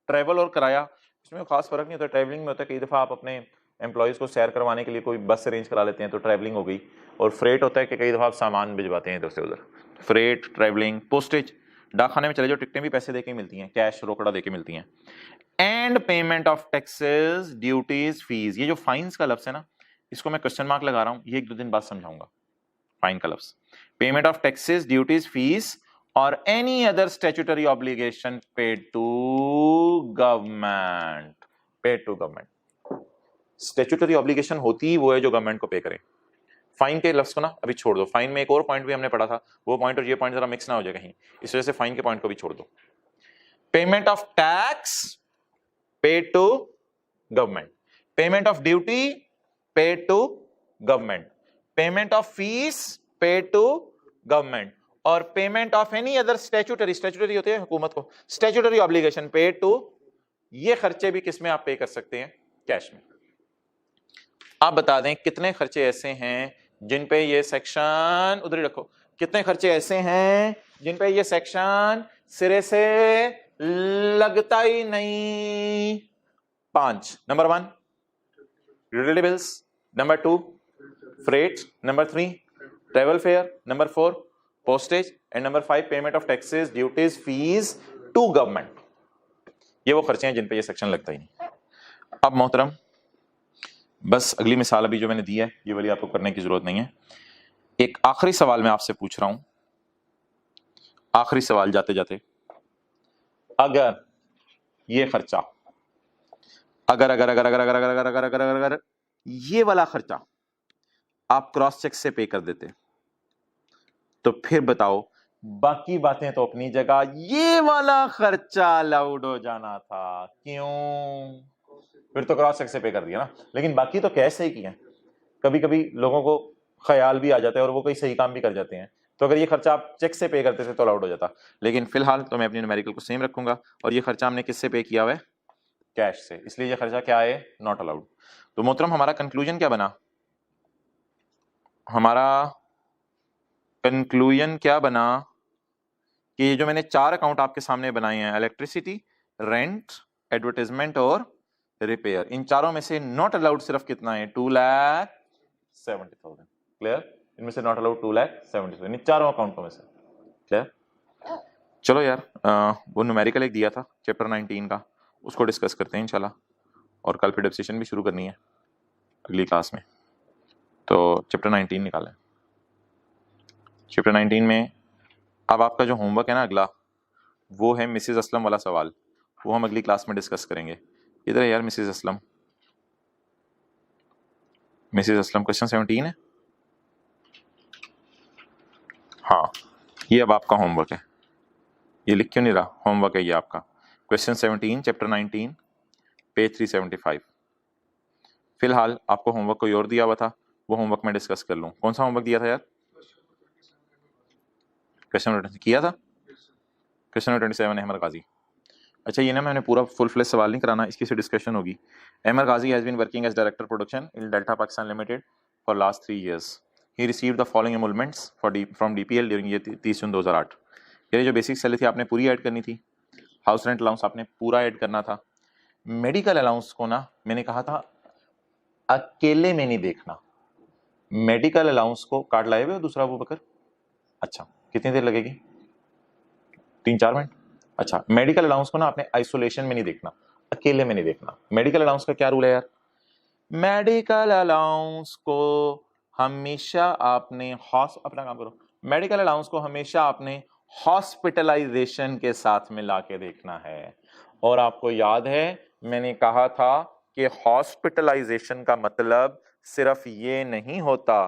S1: Travel और किराया इसमें खास फर्क नहीं होता। ट्रैवलिंग में होता है कई दफा आप अपने एम्प्लॉयज को सैर करवाने के लिए कोई बस अरेंज करा लेते हैं तो ट्रैवलिंग हो गई। और फ्रेट होता है कि कई दफा आप सामान भिजवाते हैं इधर से उधर। फ्रेट, ट्रैवलिंग, पोस्टेज, डाकखाने में चले जाओ टिकटें भी पैसे देके मिलती हैं, कैश रोकड़ा देके मिलती हैं। And payment of taxes, duties, fees. ये जो फाइन्स का लफ्ज है ना, इसको मैं क्वेश्चन मार्क लगा रहा हूं, ये 1-2 दिन बाद समझाऊंगा। फाइन का लफ्ज, payment of taxes, duties, fees और any other statutory obligation paid to government. Paid to government, statutory obligation होती वो है जो गवर्नमेंट को पे करे। फाइन के लफ्ज को ना अभी छोड़ दो, फाइन में एक और पॉइंट भी हमने पढ़ा था, वो पॉइंट और ये पॉइंट जरा मिक्स ना हो जाए कहीं, इस वजह से फाइन के पॉइंट को भी छोड़ दो। Payment of tax paid to government, payment of duty paid to government, payment of fees paid to government और payment of any other statutory, statutory होती है हुकूमत को, स्टैट्यूटरी ऑब्लिगेशन पेड टू। ये खर्चे भी किस में आप पे कर सकते हैं? कैश में। आप बता दें कितने खर्चे ऐसे हैं जिन पे ये सेक्शन, उधर ही रखो, कितने खर्चे ऐसे हैं जिन पे ये सेक्शन सिरे से लगता ही नहीं? 5। Number 1 utility bills, number 2 freight, number 3 travel fare, number 4 postage and number 5 payment of taxes, duties, fees to government. ये वो खर्चे हैं जिन पे ये सेक्शन लगता ही नहीं। अब मोहतरम बस अगली मिसाल अभी जो मैंने दी है ये वाली आपको करने की जरूरत नहीं है। एक आखिरी सवाल मैं आपसे पूछ रहा हूं, आखिरी सवाल जाते जाते, अगर ये खर्चा, अगर अगर अगर अगर अगर अगर अगर अगर अगर अगर अगर ये वाला खर्चा आप क्रॉस चेक से पे कर देते तो फिर बताओ बाकी बातें तो अपनी जगह, ये वाला खर्चा अलाउड हो जाना था। क्यों? फिर तो क्रॉस चेक से पे कर दिया ना, लेकिन बाकी तो कैश से ही किया। कभी कभी लोगों को ख्याल भी आ जाता है और वो कोई सही काम भी कर जाते हैं, तो अगर ये खर्चा आप चेक से पे करते थे तो अलाउड हो जाता। लेकिन फिलहाल तो मैं अपनी न्यूमेरिकल को सेम रखूंगा और ये खर्चा हमने किससे पे किया हुआ है? कैश से, इसलिए ये खर्चा क्या है? Not allowed. तो मोहतरम हमारा कंक्लूजन क्या बना? हमारा कंक्लूजन क्या बना कि ये जो मैंने 4 अकाउंट आपके सामने बनाए हैं, इलेक्ट्रिसिटी, रेंट, एडवर्टाइजमेंट और रिपेयर, इन चारों में से नॉट अलाउड सिर्फ कितना है? 2,70,000। क्लियर? इनमें से नॉट अलाउड 2,70,000 इन चारों अकाउंटों में से। क्लियर? चलो यार, वो न्यूमेरिकल एक दिया था चैप्टर 19 का, उसको डिस्कस करते हैं इंशाल्लाह, और कल फिर डेप्सिशन भी शुरू करनी है अगली क्लास में। तो चैप्टर 19 निकालें। चैप्टर 19 में अब आपका जो होमवर्क है ना अगला, वो है मिसेस असलम वाला सवाल, वो हम अगली क्लास में डिस्कस करेंगे। इधर है यार Mrs Aslam, Mrs Aslam question 17 है। हाँ, ये अब आपका होमवर्क है, ये लिख क्यों नहीं रहा? होमवर्क है ये आपका, क्वेश्चन 17 चैप्टर 19 पेज 375। फिलहाल आपको होमवर्क कोई और दिया हुआ था, वो होमवर्क मैं डिस्कस कर लूँ। कौन सा होमवर्क दिया था यार? क्वेश्चन किया था, क्वेश्चन 27 है अहमद गाजी। अच्छा, ये ना मैंने पूरा फुल फ्लेश सवाल नहीं कराना, इसकी से डिस्कशन होगी। Ahmed Ghazi has been working as director production in Delta Pakistan limited for last 3 years। He received the following emoluments from DPL during ये 30 जून 2008। ये जो बेसिक सैलरी थी आपने पूरी ऐड करनी थी, हाउस रेंट अलाउंस आपने पूरा ऐड करना था, मेडिकल अलाउंस को ना मैंने कहा था अकेले में नहीं देखना, मेडिकल अलाउंस को कार्ड लाए हुए हो दूसरा वो बकर? अच्छा, कितनी देर लगेगी? 3-4 मिनट। अच्छा, मेडिकल अलाउंस को ना आपने आइसोलेशन में नहीं देखना, अकेले में नहीं देखना। मेडिकल अलाउंस का क्या रूल है यार? मेडिकल अलाउंस को हमेशा आपने अपना काम करो, मेडिकल अलाउंस को हमेशा आपने हॉस्पिटलाइजेशन के साथ में लाके देखना है। और आपको याद है मैंने कहा था कि हॉस्पिटलाइजेशन का मतलब सिर्फ ये नहीं होता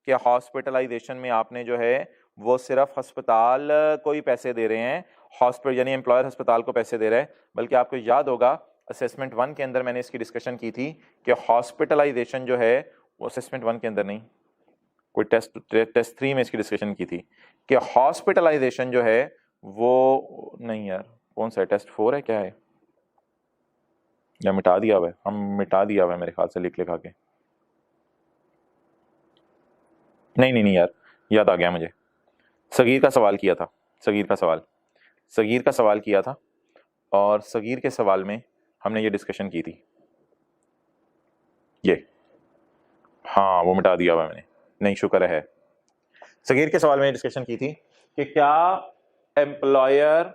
S1: कि हॉस्पिटलाइजेशन में आपने जो है वो सिर्फ अस्पताल को ही पैसे दे रहे हैं, हॉस्पिटल यानी एम्प्लॉयर अस्पताल को पैसे दे रहे हैं, बल्कि आपको याद होगा असेसमेंट 1 के अंदर मैंने इसकी डिस्कशन की थी कि हॉस्पिटलाइजेशन जो है वो असेसमेंट 1 के अंदर नहीं, कोई टेस्ट 3 में इसकी डिस्कशन की थी कि हॉस्पिटलाइजेशन जो है वो नहीं यार, कौन सा है, टेस्ट 4 है क्या है, या मिटा दिया हुआ है? हम मिटा दिया हुआ है मेरे ख्याल से लिख लिखा के। नहीं यार, याद आ गया मुझे, सगीर का सवाल किया था, सगीर का सवाल किया था, और सगीर के सवाल में हमने ये डिस्कशन की थी, ये हाँ वो मिटा दिया हुआ मैंने, नहीं शुक्र है। सगीर के सवाल में डिस्कशन की थी कि क्या एम्प्लॉयर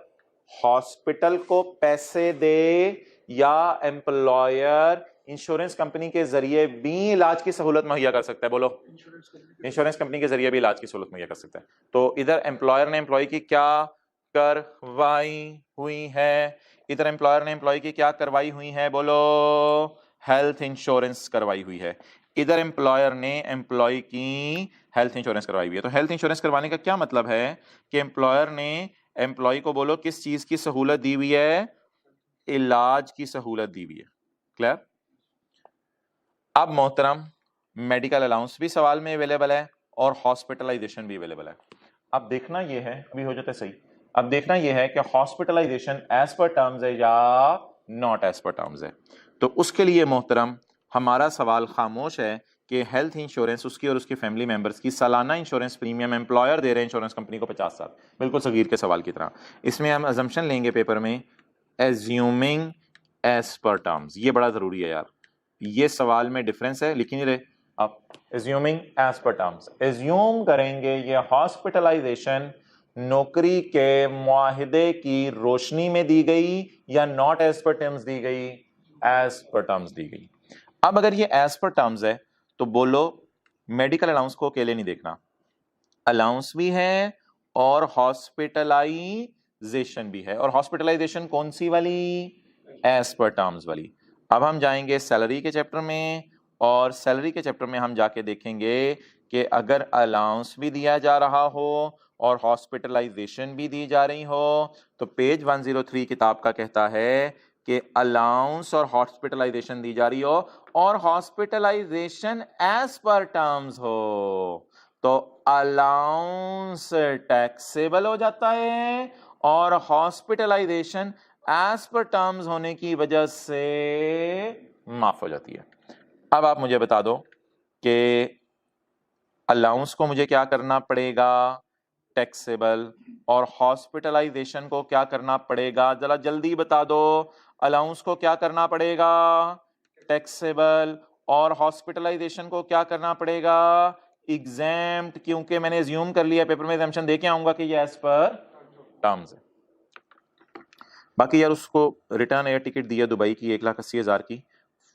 S1: हॉस्पिटल को पैसे दे या एम्प्लॉयर इंश्योरेंस कंपनी के जरिए भी इलाज की सहूलत मुहैया कर सकता है? बोलो, इंश्योरेंस कंपनी के जरिए भी इलाज की सहूलत मुहैया कर सकता है। तो इधर एम्प्लॉयर ने एम्प्लॉय की क्या करवाई हुई है? इधर एम्प्लॉयर ने एम्प्लॉय की क्या करवाई हुई है? बोलो, हेल्थ इंश्योरेंस करवाई हुई है। इधर एम्प्लॉयर ने एम्प्लॉय की हेल्थ इंश्योरेंस करवाई हुई है। तो हेल्थ इंश्योरेंस करवाने का क्या मतलब है कि एम्प्लॉयर ने एम्प्लॉय को, बोलो, किस चीज की सहूलत दी हुई है? इलाज की सहूलत दी हुई है। क्लियर? अब मोहतरम, मेडिकल अलाउंस भी सवाल में अवेलेबल है और हॉस्पिटलाइजेशन भी अवेलेबल है। अब देखना यह है, अभी हो जाता है सही, अब देखना यह है कि हॉस्पिटलाइजेशन एज पर टर्म्स है या नॉट एज पर टर्म्स है। तो उसके लिए मोहतरम हमारा सवाल खामोश है कि हेल्थ इंश्योरेंस उसकी और उसके फैमिली मेंबर्स की सालाना इंश्योरेंस प्रीमियम एम्प्लॉयर दे रहे हैं इंश्योरेंस कंपनी को 50 साल, बिल्कुल सगीर के सवाल की तरह। इसमें हम अजम्पशन लेंगे पेपर में, एज्यूमिंग एज पर टर्म्स, ये बड़ा जरूरी है यार, ये सवाल में डिफरेंस है, लिख नहीं रहे आप। Assuming as per terms, assume करेंगे ये हॉस्पिटलाइजेशन नौकरी के मुआहिदे की रोशनी में दी गई या नॉट एज पर टर्म्स दी गई? एज पर टर्म्स दी गई। अब अगर ये एज पर टर्म्स है तो बोलो मेडिकल अलाउंस को अकेले नहीं देखना, अलाउंस भी है और हॉस्पिटलाइजेशन भी है। और हॉस्पिटलाइजेशन कौन सी वाली? एज पर टर्म्स वाली। अब हम जाएंगे सैलरी के चैप्टर में, और सैलरी के चैप्टर में हम जाके देखेंगे कि अगर अलाउंस भी दिया जा रहा हो और हॉस्पिटलाइजेशन भी दी जा रही हो, तो पेज 103 किताब का कहता है कि अलाउंस और हॉस्पिटलाइजेशन दी जा रही हो और हॉस्पिटलाइजेशन एज पर टर्म्स हो, तो अलाउंस टैक्सेबल हो जाता है और हॉस्पिटलाइजेशन एज पर टर्म्स होने की वजह से माफ हो जाती है। अब आप मुझे बता दो कि अलाउंस को मुझे क्या करना पड़ेगा? टैक्सेबल। और हॉस्पिटलाइजेशन को क्या करना पड़ेगा? जरा जल्दी बता दो, अलाउंस को क्या करना पड़ेगा? टैक्सेबल। और हॉस्पिटलाइजेशन को क्या करना पड़ेगा? एग्जैम्प्ट, क्योंकि मैंने अज्यूम कर लिया पेपर में एग्जाम्पशन देके आऊंगा कि ये एज पर टर्म्स है। बाकी यार उसको रिटर्न एयर टिकट दिया दुबई की 1,80,000 की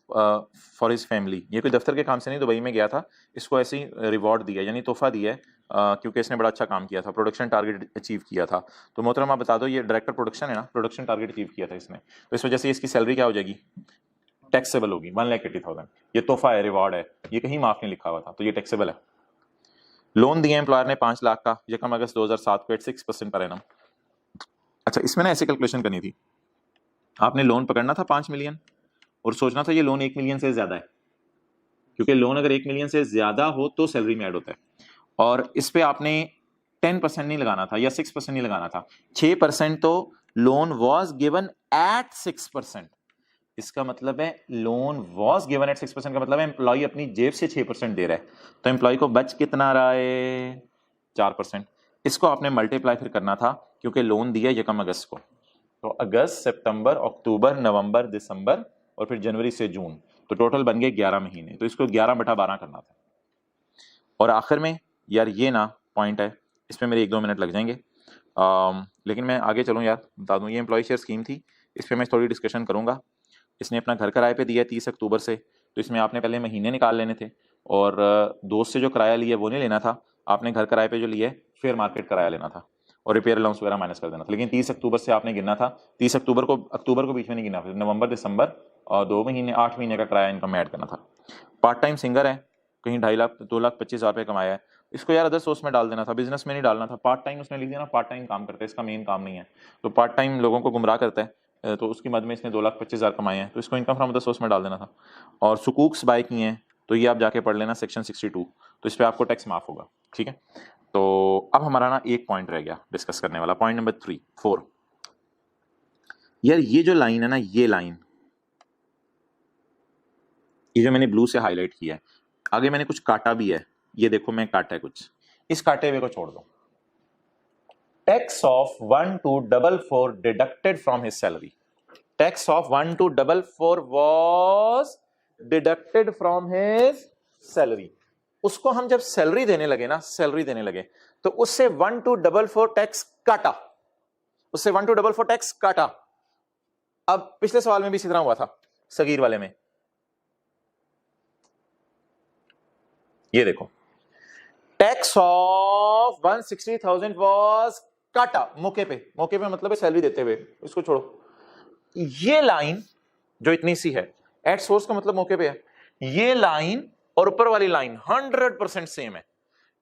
S1: फॉर हिज फैमिली, ये कोई दफ्तर के काम से नहीं, दुबई में गया था, इसको ऐसे ही रिवॉर्ड दिया यानी तोहफा दिया है, क्योंकि इसने बड़ा अच्छा काम किया था, प्रोडक्शन टारगेट अचीव किया था। तो मोहतरम आप बता दो, ये डायरेक्टर प्रोडक्शन है ना, प्रोडक्शन टारगेट अचीव किया था इसने, तो इस वजह से इसकी सैलरी क्या हो जाएगी? टैक्सेबल होगी, 1,80,000। ये तोहफा है, रिवॉर्ड है, ये कहीं माफ नहीं लिखा हुआ था, तो ये टैक्सेबल है। लोन दिया एम्प्लॉयर ने 5 लाख का 1 अगस्त 2007 को 6% पर एनम। अच्छा, इसमें ना ऐसे कैलकुलेशन करनी थी, आपने लोन पकड़ना था 5 मिलियन और सोचना था ये लोन 1 मिलियन से ज्यादा है, क्योंकि लोन अगर 1 मिलियन से ज्यादा हो तो सैलरी में ऐड होता है, और इस पे आपने 10% नहीं लगाना था या 6% नहीं लगाना था, 6%। तो लोन वॉज गिवन एट 6%, इसका मतलब है लोन वॉज गिवन एट 6% का मतलब है एम्प्लॉय अपनी जेब से 6% दे रहा है, तो एम्प्लॉय को बच कितना रहा है? 4%। इसको आपने मल्टीप्लाई फिर करना था, क्योंकि लोन दिया 1 अगस्त को, तो अगस्त, सितंबर, अक्टूबर, नवंबर, दिसंबर और फिर जनवरी से जून, तो टोटल बन गए 11 महीने, तो इसको 11/12 करना था। और आखिर में यार ये ना पॉइंट है, इसमें मेरे 1-2 मिनट लग जाएंगे, लेकिन मैं आगे चलूँ यार, बता दूँ, ये एम्प्लॉय शेयर स्कीम थी, इस पर मैं थोड़ी डिस्कशन करूँगा। इसने अपना घर किराए पे दिया है 30 अक्टूबर से, तो इसमें आपने पहले महीने निकाल लेने थे, और दोस्त से जो किराया लिया वो नहीं लेना था, आपने घर किराए पे जो लिया है फेयर मार्केट किराया लेना था, और रिपेयर अलाउंस वगैरह माइनस कर देना था। लेकिन 30 अक्टूबर से आपने गिनना था, 30 अक्टूबर को बीच में नहीं गिनना था, नवंबर दिसंबर और 2 महीने 8 महीने का किराया इनकम में ऐड करना था। पार्ट टाइम सिंगर है, कहीं 2.5 लाख 2,25,000 रुपये कमाया है, इसको यार अदर सोर्स में डाल देना था, बिजनेस में नहीं डालना था। पार्ट टाइम उसने लिख दिया ना, पार्ट टाइम काम करता है, इसका मेन काम नहीं है, तो पार्ट टाइम लोगों को गुमराह करता है, तो उसकी मद में इसने 2,25,000 कमाए हैं, तो इसको इनकम फ्रॉम अदर सोर्स में डाल देना था। और सुकूक्स बाय किए हैं, तो ये आप जाके पढ़ लेना सेक्शन 62, तो इस पर आपको टैक्स माफ होगा, ठीक है। तो अब हमारा ना एक पॉइंट रह गया डिस्कस करने वाला, पॉइंट नंबर 4। यार ये जो लाइन है ना, ये लाइन, ये जो मैंने ब्लू से हाईलाइट किया है, आगे मैंने कुछ काटा भी है, ये देखो मैं काटा है कुछ, इस काटे हुए को छोड़ दो। Tax of 1,244 deducted from his salary, tax of 1,244 was deducted from his salary. उसको हम जब सैलरी देने लगे ना, सैलरी देने लगे, तो उससे 1,244 टैक्स काटा, उससे 1,244 टैक्स काटा। अब पिछले सवाल में भी इसी तरह हुआ था, सगीर वाले में, ये देखो, टैक्स ऑफ 160,000 वाज काटा मौके पे, मौके पे मतलब है सैलरी देते हुए, इसको छोड़ो। ये लाइन जो इतनी सी है, एट सोर्स का मतलब मौके पे है, ये लाइन और ऊपर वाली लाइन 100% सेम है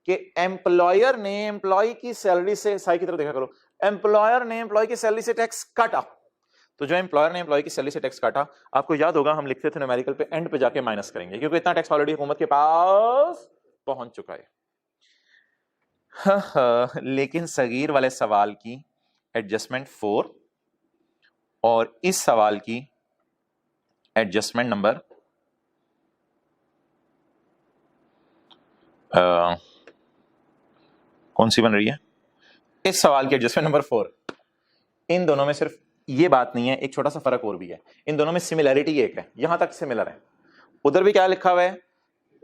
S1: कि एम्प्लॉयर ने एम्प्लॉय की सैलरी से, साई की तरफ देखा करो, एम्प्लॉयर ने एम्प्लॉय की सैलरी से टैक्स काटा, तो जो एम्प्लॉयर ने एम्प्लॉय की सैलरी से टैक्स काटा, आपको याद होगा हम लिखते थे न्यूमेरिकल पे एंड पे जाके माइनस करेंगे, क्योंकि इतना टैक्स ऑलरेडी हुकूमत के पास पहुंच चुका है। लेकिन सगीर वाले सवाल की एडजस्टमेंट 4 और इस सवाल की एडजस्टमेंट नंबर कौन सी बन रही है, इस सवाल की एडजस्टमेंट नंबर 4। इन दोनों में सिर्फ ये बात नहीं है, एक छोटा सा फर्क और भी है, इन दोनों में सिमिलैरिटी एक है, यहां तक सिमिलर है। उधर भी क्या लिखा हुआ है,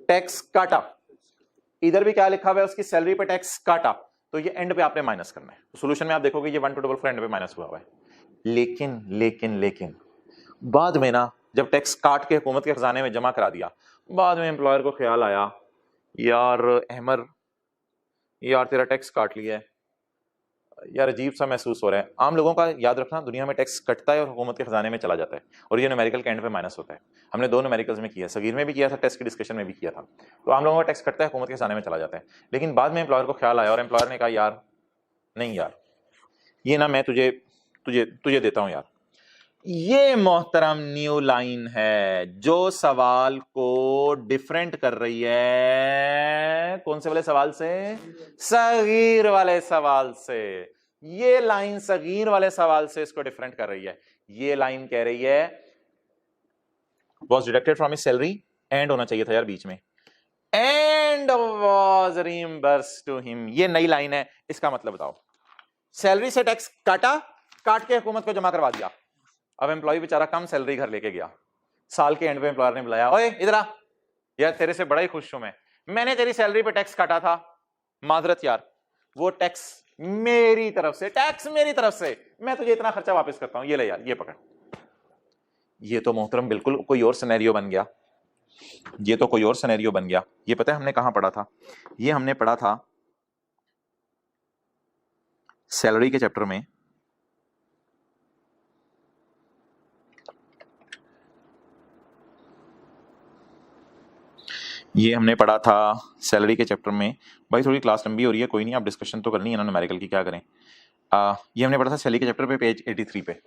S1: टैक्स काटा, इधर भी क्या लिखा हुआ है, उसकी सैलरी पे टैक्स काटा, तो ये एंड पे आपने माइनस करना है। तो सॉल्यूशन में आप देखोगे ये 1,244 एंड पे माइनस हुआ है। लेकिन लेकिन लेकिन बाद में ना, जब टैक्स काट के हुकूमत के खजाने में जमा करा दिया, बाद में एम्प्लॉयर को ख्याल आया, यार अहमर, यार तेरा टैक्स काट लिया है, यार अजीब सा महसूस हो रहा है। आम लोगों का याद रखना, दुनिया में टैक्स कटता है और हुकूमत के खजाने में चला जाता है, और ये न्यूमेरिकल के एंड पे माइनस होता है। हमने 2 न्यूमेरिकल्स में किया, सगीर में भी किया था, टेस्ट की डिस्कशन में भी किया था। तो आम लोगों का टैक्स कटता है, हुकूमत के खजाने में चला जाता है। लेकिन बाद में एम्प्लॉयर को ख्याल आया और एम्प्लॉयर ने कहा यार नहीं यार, ये ना मैं तुझे तुझे तुझे देता हूं यार। ये मोहतरम न्यू लाइन है जो सवाल को डिफरेंट कर रही है, कौन से वाले सवाल से, सगीर वाले सवाल से। ये लाइन सगीर वाले सवाल से इसको डिफरेंट कर रही है। ये लाइन कह रही है was deducted from his salary, and होना चाहिए था यार बीच में, and was reimbursed to him। ये नई लाइन है, इसका मतलब बताओ, सैलरी से टैक्स काटा, काट के हुकूमत को जमा करवा दिया, अब एम्प्लॉय बेचारा कम सैलरी घर लेके गया, साल के एंड में एम्प्लॉयर ने बुलाया, ओए इधर आ यार, तेरे से बड़ा ही खुश हूं मैंने तेरी सैलरी पे टैक्स काटा था, माजरत यार, वो टैक्स मेरी तरफ से, टैक्स मेरी तरफ से, मैं तुझे इतना खर्चा वापस करता हूं, ये ले यार, ये पकड़। ये तो मोहतरम बिल्कुल कोई और सिनेरियो बन गया, ये तो कोई और सिनेरियो बन गया। ये पता है हमने कहां पढ़ा था, ये हमने पढ़ा था सैलरी के चैप्टर में, ये हमने पढ़ा था सैलरी के चैप्टर में। भाई थोड़ी क्लास लंबी हो रही है, कोई नहीं, आप डिस्कशन तो करनी है ना न्यूमेरिकल की, क्या करें। ये हमने पढ़ा था सैलरी के चैप्टर पे, पेज 83 पे,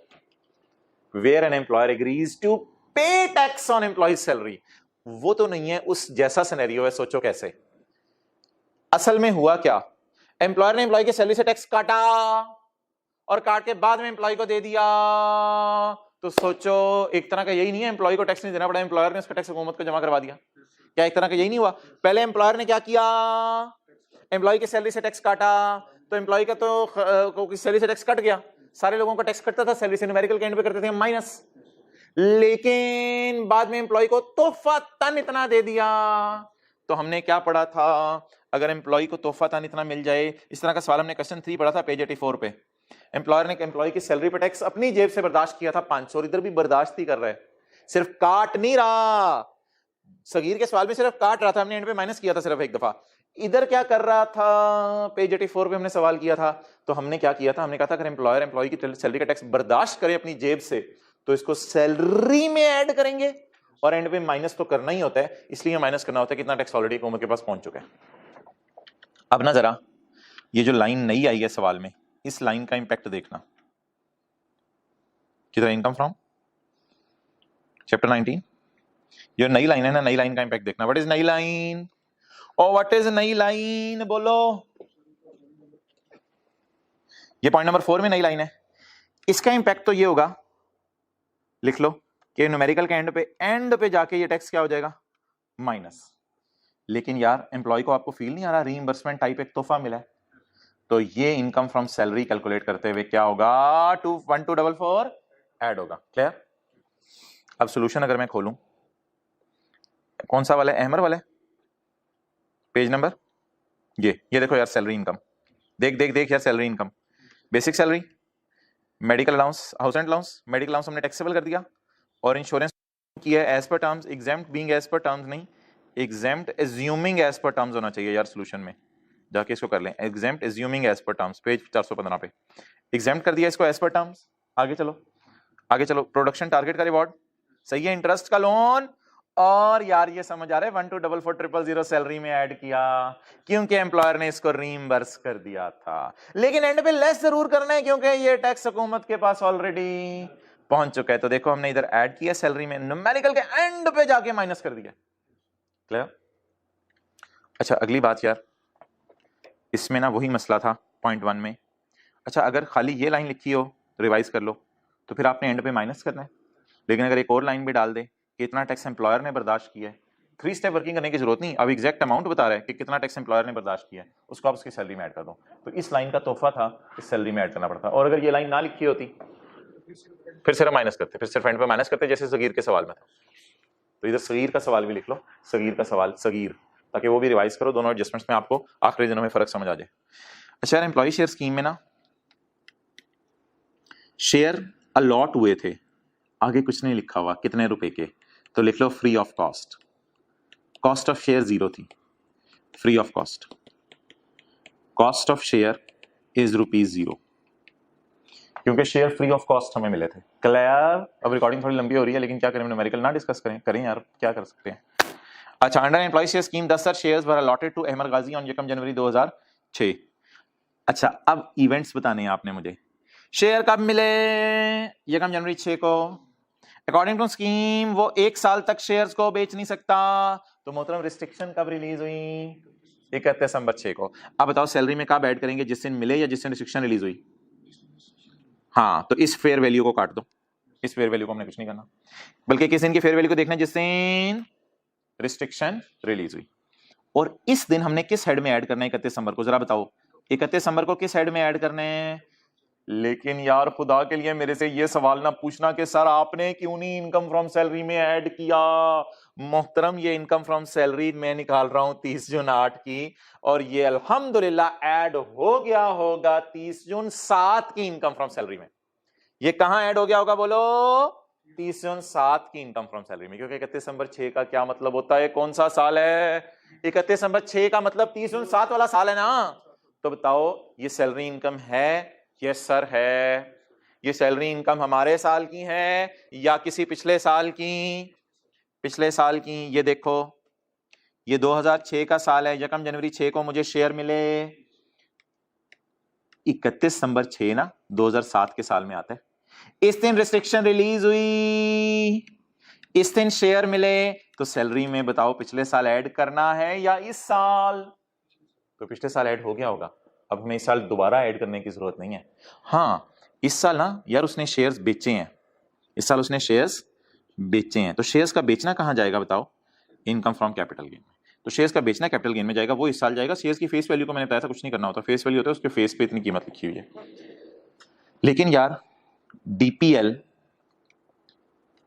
S1: where an employer agrees to pay tax on employ salary. वो तो नहीं है, उस जैसा सिनेरियो है, सोचो कैसे। असल में हुआ क्या, एम्प्लॉयर ने एम्प्लॉय की सैलरी से टैक्स काटा और काट के बाद में एम्प्लॉय को दे दिया, तो सोचो एक तरह का यही नहीं है, एम्प्लॉय को टैक्स नहीं देना पड़ा, एम्प्लॉयर ने उसका टैक्स हुकूमत को जमा करवा दिया। क्या एक तरह का यही नहीं हुआ, पहले एम्प्लॉयर ने क्या किया, एम्प्लॉय की सैलरी से टैक्स काटा, तो एम्प्लॉय का तो सैलरी से टैक्स कट गया, सारे लोगों का टैक्स कटता था सैलरी से, न्यूमेरिकल के एंड पे करते थे माइनस। लेकिन बाद में एम्प्लॉय को तोहफा तन इतना दे दिया, तो हमने क्या पढ़ा था, अगर एम्प्लॉय को तोहफा तान इतना मिल जाए, इस तरह का सवाल हमने क्वेश्चन 3 पढ़ा था पेज 84 पे। एम्प्लॉयर ने एम्प्लॉय की सैलरी पे टैक्स अपनी जेब से बर्दाश्त किया था 500, और इधर भी बर्दाश्त ही कर रहा है, सिर्फ काट नहीं रहा। सगीर के सवाल में सिर्फ काट रहा था, हमने एंड पे माइनस किया था सिर्फ एक दफा। इधर क्या कर रहा था, पेज 84 पे हमने सवाल किया था, तो हमने क्या किया था, हमने कहा था अगर एम्प्लॉयर एम्प्लॉय की सैलरी का टैक्स बर्दाश्त करे अपनी जेब से तो इसको सैलरी में ऐड करेंगे, और एंड पे माइनस तो करना ही होता है, इसलिए माइनस करना होता है कितना टैक्स ऑलरेडी हुकूमत के पास पहुंच चुका है। अब ना जरा ये जो लाइन नई आई है सवाल में, इस लाइन का इंपैक्ट देखना, किधर इनकम फ्रॉम चैप्टर 19, ये नई लाइन है ना, नई लाइन का इंपैक्ट देखना। व्हाट इज नई लाइन, और व्हाट इज नई लाइन बोलो, ये पॉइंट नंबर 4 में नई लाइन है। इसका इंपैक्ट तो ये होगा, लिख लो कि न्यूमेरिकल के एंड पे जाके ये टैक्स क्या हो जाएगा, माइनस। लेकिन यार एम्प्लॉय को आपको फील नहीं आ रहा रीइंबर्समेंट टाइप एक तोहफा मिला है, तो ये इनकम फ्रॉम सैलरी कैलकुलेट करते हुए क्या होगा, 1244 ऐड होगा। क्लियर। अब सॉल्यूशन अगर मैं खोलूं, कौन सा वाला है, अहमर वाला है, पेज नंबर ये देखो यार, सैलरी इनकम देख देख देख यार, salary income, basic salary, medical allowance, house rent allowance, medical allowance हमने टैक्सेबल कर दिया, और इंश्योरेंस किया as per terms, exempt being as per terms नहीं, exempt assuming as per terms होना चाहिए यार, सॉल्यूशन में जाके इसको कर लें, exempt assuming as per terms, page 415 पे एग्जेम्प्ट कर दिया इसको एज पर टर्म्स। आगे चलो आगे चलो, प्रोडक्शन टारगेट का रिवॉर्ड सही है, इंटरेस्ट का लोन, और यार ये समझ आ रहा है 124400 सैलरी में ऐड किया क्योंकि एम्प्लॉयर ने इसको रीइंबर्स कर दिया था, लेकिन एंड पे लेस जरूर करना है क्योंकि ये टैक्स हुकूमत के पास ऑलरेडी पहुंच चुका है। तो देखो हमने इधर ऐड किया सैलरी में, न्यूमेरिकल के एंड पे जाके माइनस कर दिया। क्लियर। अच्छा अगली बात यार, इसमें ना वही मसला था पॉइंट 1 में। अच्छा अगर खाली ये लाइन लिखी हो, रिवाइज कर लो, तो फिर आपने एंड पे माइनस करना है, लेकिन अगर एक और लाइन भी डाल दे कि इतना टैक्स एम्प्लॉयर ने बर्दाश्त किया है, 3 स्टेप वर्किंग करने की जरूरत नहीं, अब एग्जैक्ट अमाउंट बता रहा है कि कितना टैक्स एम्प्लॉयर ने बर्दाश्त किया है, उसको आप उसकी सैलरी में ऐड कर दो। तो इस लाइन का तोहफा था, इस सैलरी में ऐड करना पड़ता, और अगर ये लाइन ना लिखी होती फिर सिर्फ माइनस करते, फिर सिर्फ एंड पे माइनस करते, जैसे सगीर के सवाल में था। तो इधर सगीर का सवाल भी लिख लो, सगीर का सवाल, सगीर, ताकि वो भी रिवाइज करो, दोनों एडजस्टमेंट्स में आपको आखिरी दिनों में फर्क समझ आ जाए। अच्छा यार एम्प्लॉय शेयर स्कीम में ना शेयर अलॉट हुए थे, आगे कुछ नहीं लिखा हुआ कितने रुपए के, तो लिख लो free of cost, cost of share 0 थी, free of cost, cost of share is ₹0, क्योंकि शेयर फ्री ऑफ कॉस्ट हमें मिले थे। क्लियर। अब रिकॉर्डिंग थोड़ी लंबी हो रही है, लेकिन क्या करें, न्यूमेरिकल ना डिस्कस करें यार, क्या कर सकते हैं। अच्छा under employ share scheme 10,000 shares were allotted to Ahmed Ghazi on 1 January 2006। अच्छा अब इवेंट्स बताने हैं आपने मुझे, शेयर कब मिले, 1 जनवरी 6 को, अकॉर्डिंग टू स्कीम वो 1 साल तक शेयर्स को बेच नहीं सकता, तो मोहतरम रिस्ट्रिक्शन कब रिलीज हुई, 31 दिसंबर 6 को। अब बताओ सैलरी में कब ऐड करेंगे, जिस दिन मिले या जिस दिन रिस्ट्रिक्शन रिलीज हुई। हाँ तो इस फेयर वैल्यू को काट दो, इस फेयर वैल्यू को हमने कुछ नहीं करना, बल्कि किस दिन की फेयर वैल्यू को देखना, जिस दिन रिस्ट्रिक्शन रिलीज हुई। और इस दिन हमने किस हेड में ऐड करना है, 31 दिसंबर को, जरा बताओ 31 दिसंबर को किस हेड में ऐड करने हैं। लेकिन यार खुदा के लिए मेरे से ये सवाल ना पूछना कि सर आपने क्यों नहीं इनकम फ्रॉम सैलरी में ऐड किया। मोहतरम ये इनकम फ्रॉम सैलरी मैं निकाल रहा हूं 30 जून 8 की, और ये अल्हम्दुलिल्लाह ऐड हो गया होगा 30 जून 7 की इनकम फ्रॉम सैलरी में। ये कहां ऐड हो गया होगा बोलो, 30 जून 7 की इनकम फ्रॉम सैलरी में, क्योंकि 31 दिसंबर 6 का क्या मतलब होता है, कौन सा साल है, 31 दिसंबर 6 का मतलब 30 जून 7 वाला साल है ना। तो बताओ ये सैलरी इनकम है, यस सर है। ये सैलरी इनकम हमारे साल की है या किसी पिछले साल की, पिछले साल की। ये देखो ये 2006 का साल है, 1 जनवरी 6 को मुझे शेयर मिले, 31 दिसंबर 6 ना 2007 के साल में आता है। इस दिन रिस्ट्रिक्शन रिलीज हुई, इस दिन शेयर मिले, तो सैलरी में बताओ पिछले साल ऐड करना है या इस साल, तो पिछले साल ऐड हो गया होगा, अब हमें इस साल दोबारा ऐड करने की जरूरत नहीं है। हाँ इस साल ना यार उसने शेयर्स बेचे हैं, इस साल उसने शेयर्स बेचे हैं, तो शेयर्स का बेचना कहां जाएगा बताओ, इनकम फ्रॉम कैपिटल गेन में। तो शेयर्स का बेचना कैपिटल गेन में जाएगा, वो इस साल जाएगा। शेयर्स की फेस वैल्यू को मैंने बताया था कुछ नहीं करना होता, फेस वैल्यू होता है उसके फेस पे इतनी कीमत लिखी हुई है। लेकिन यार डीपीएल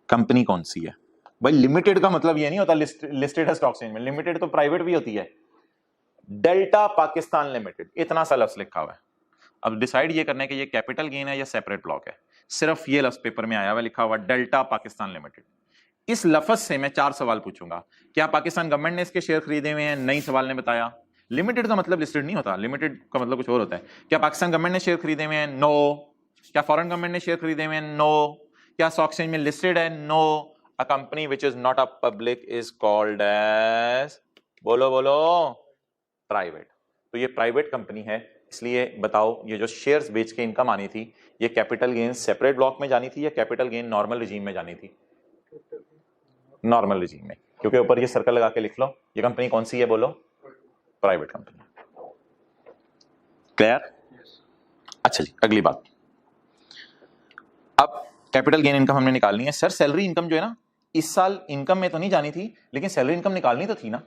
S1: कंपनी कौन सी है, भाई लिमिटेड का मतलब ये नहीं होता लिस्टेड है स्टॉक एक्सचेंज में, लिमिटेड तो प्राइवेट भी होती है। डेल्टा पाकिस्तान लिमिटेड, इतना सा लफ्ज लिखा हुआ है। अब डिसाइड ये करना है कि ये कैपिटल गेन है या सेपरेट ब्लॉक है। सिर्फ ये लफ्ज पेपर में आया हुआ लिखा हुआ डेल्टा पाकिस्तान लिमिटेड। इस लफ्ज से मैं 4 सवाल पूछूंगा। क्या पाकिस्तान गवर्नमेंट ने इसके शेयर खरीदे हुए हैं? नहीं, सवाल ने बताया। लिमिटेड का मतलब लिस्टेड नहीं होता, लिमिटेड का मतलब कुछ और होता है। क्या पाकिस्तान गवर्नमेंट ने शेयर खरीदे हुए हैं? नो। क्या फॉरेन गवर्नमेंट ने शेयर खरीदे हुए हैं? नो। क्या स्टॉक एक्सचेंज में लिस्टेड है? No. A company which is not a public is called as, बोलो बोलो, प्राइवेट। तो ये प्राइवेट कंपनी है, इसलिए बताओ ये जो शेयर्स बेच के इनकम आनी थी, ये कैपिटल गेन सेपरेट ब्लॉक में जानी थी या कैपिटल गेन नॉर्मल रिजीम में जानी थी? नॉर्मल रिजीम में, क्योंकि ऊपर ये सर्कल लगा के लिख लो। ये कंपनी कौन सी है बोलो? Private company. क्लियर? अच्छा जी, अगली बात। अब कैपिटल गेन इनकम हमने निकालनी है। सर सैलरी इनकम जो है ना, इस साल इनकम में तो नहीं जानी थी, लेकिन सैलरी इनकम निकालनी तो थी ना,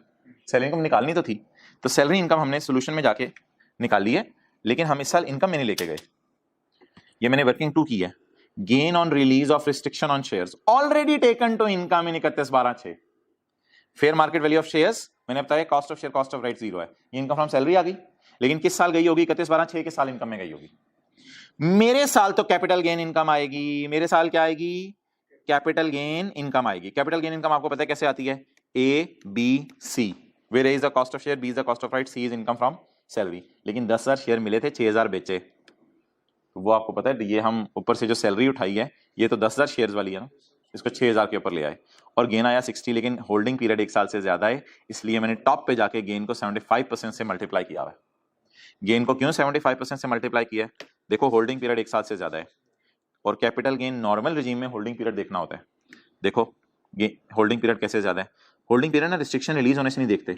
S1: सैलरी इनकम निकालनी तो थी। तो सैलरी इनकम हमने सोल्यूशन में जाके निकाली है, लेकिन हम इस साल इनकम में नहीं लेके गए। ये मैंने वर्किंग 2 की है। Gain on release of restriction on shares already taken to income in 31/12/6। Fair market value of shares मैंने बताया, cost of share cost of right 0 है। ये इनकम फ्रॉम सैलरी आ गई, लेकिन किस साल गई होगी? 31/12/6 के साल इनकम में गई होगी। मेरे साल तो कैपिटल गेन इनकम आएगी। मेरे साल क्या आएगी? कैपिटल गेन इनकम आएगी। कैपिटल गेन इनकम आपको पता है कैसे आती है? A B C, where A is the cost of share, B is the cost of right, C is income from salary. लेकिन 10,000 शेयर मिले थे, 6,000 बेचे, तो वो आपको पता है। ये हम ऊपर से जो सैलरी उठाई है, ये तो 10,000 शेयर्स वाली है ना, इसको 6,000 के ऊपर ले आए और गेन आया 60, लेकिन होल्डिंग पीरियड 1 साल से ज्यादा है, इसलिए मैंने टॉप पे जाके गेन को 75% से मल्टीप्लाई किया है। गेन को क्यों 75% से मल्टीप्लाई किया है? देखो होल्डिंग पीरियड 1 साल से ज्यादा है, और कैपिटल गेन नॉर्मल रिजीम में होल्डिंग पीरियड देखना होता है। देखो होल्डिंग पीरियड कैसे ज्यादा है? होल्डिंग पीरियड ना रिस्ट्रिक्शन रिलीज होने से नहीं देखते,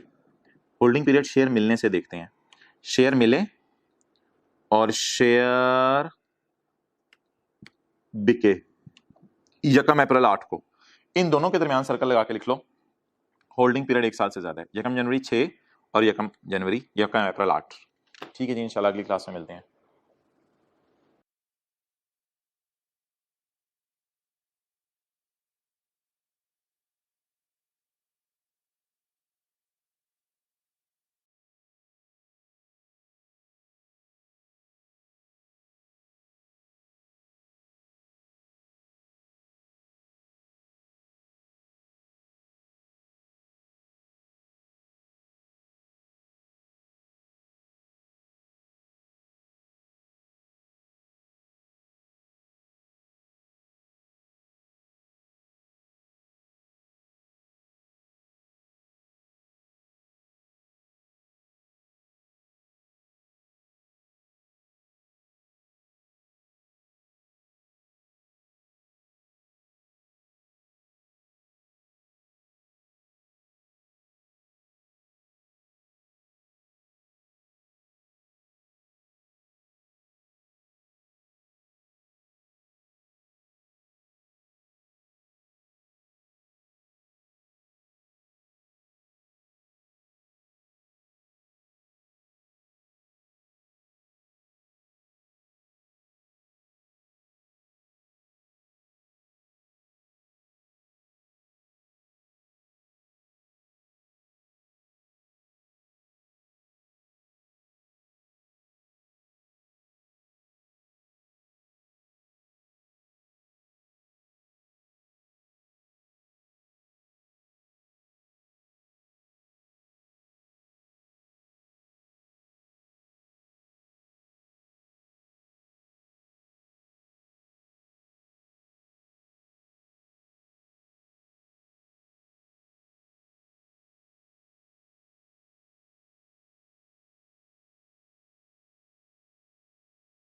S1: होल्डिंग पीरियड शेयर मिलने से देखते हैं। शेयर मिले और शेयर बिके 1 अप्रैल 8 को, इन दोनों के दरमियान सर्कल लगा के लिख लो। होल्डिंग पीरियड 1 साल से ज्यादा है, 1 जनवरी 6 और 1 जनवरी 1 अप्रैल 8। ठीक है जी, इंशाल्लाह अगली क्लास में मिलते हैं।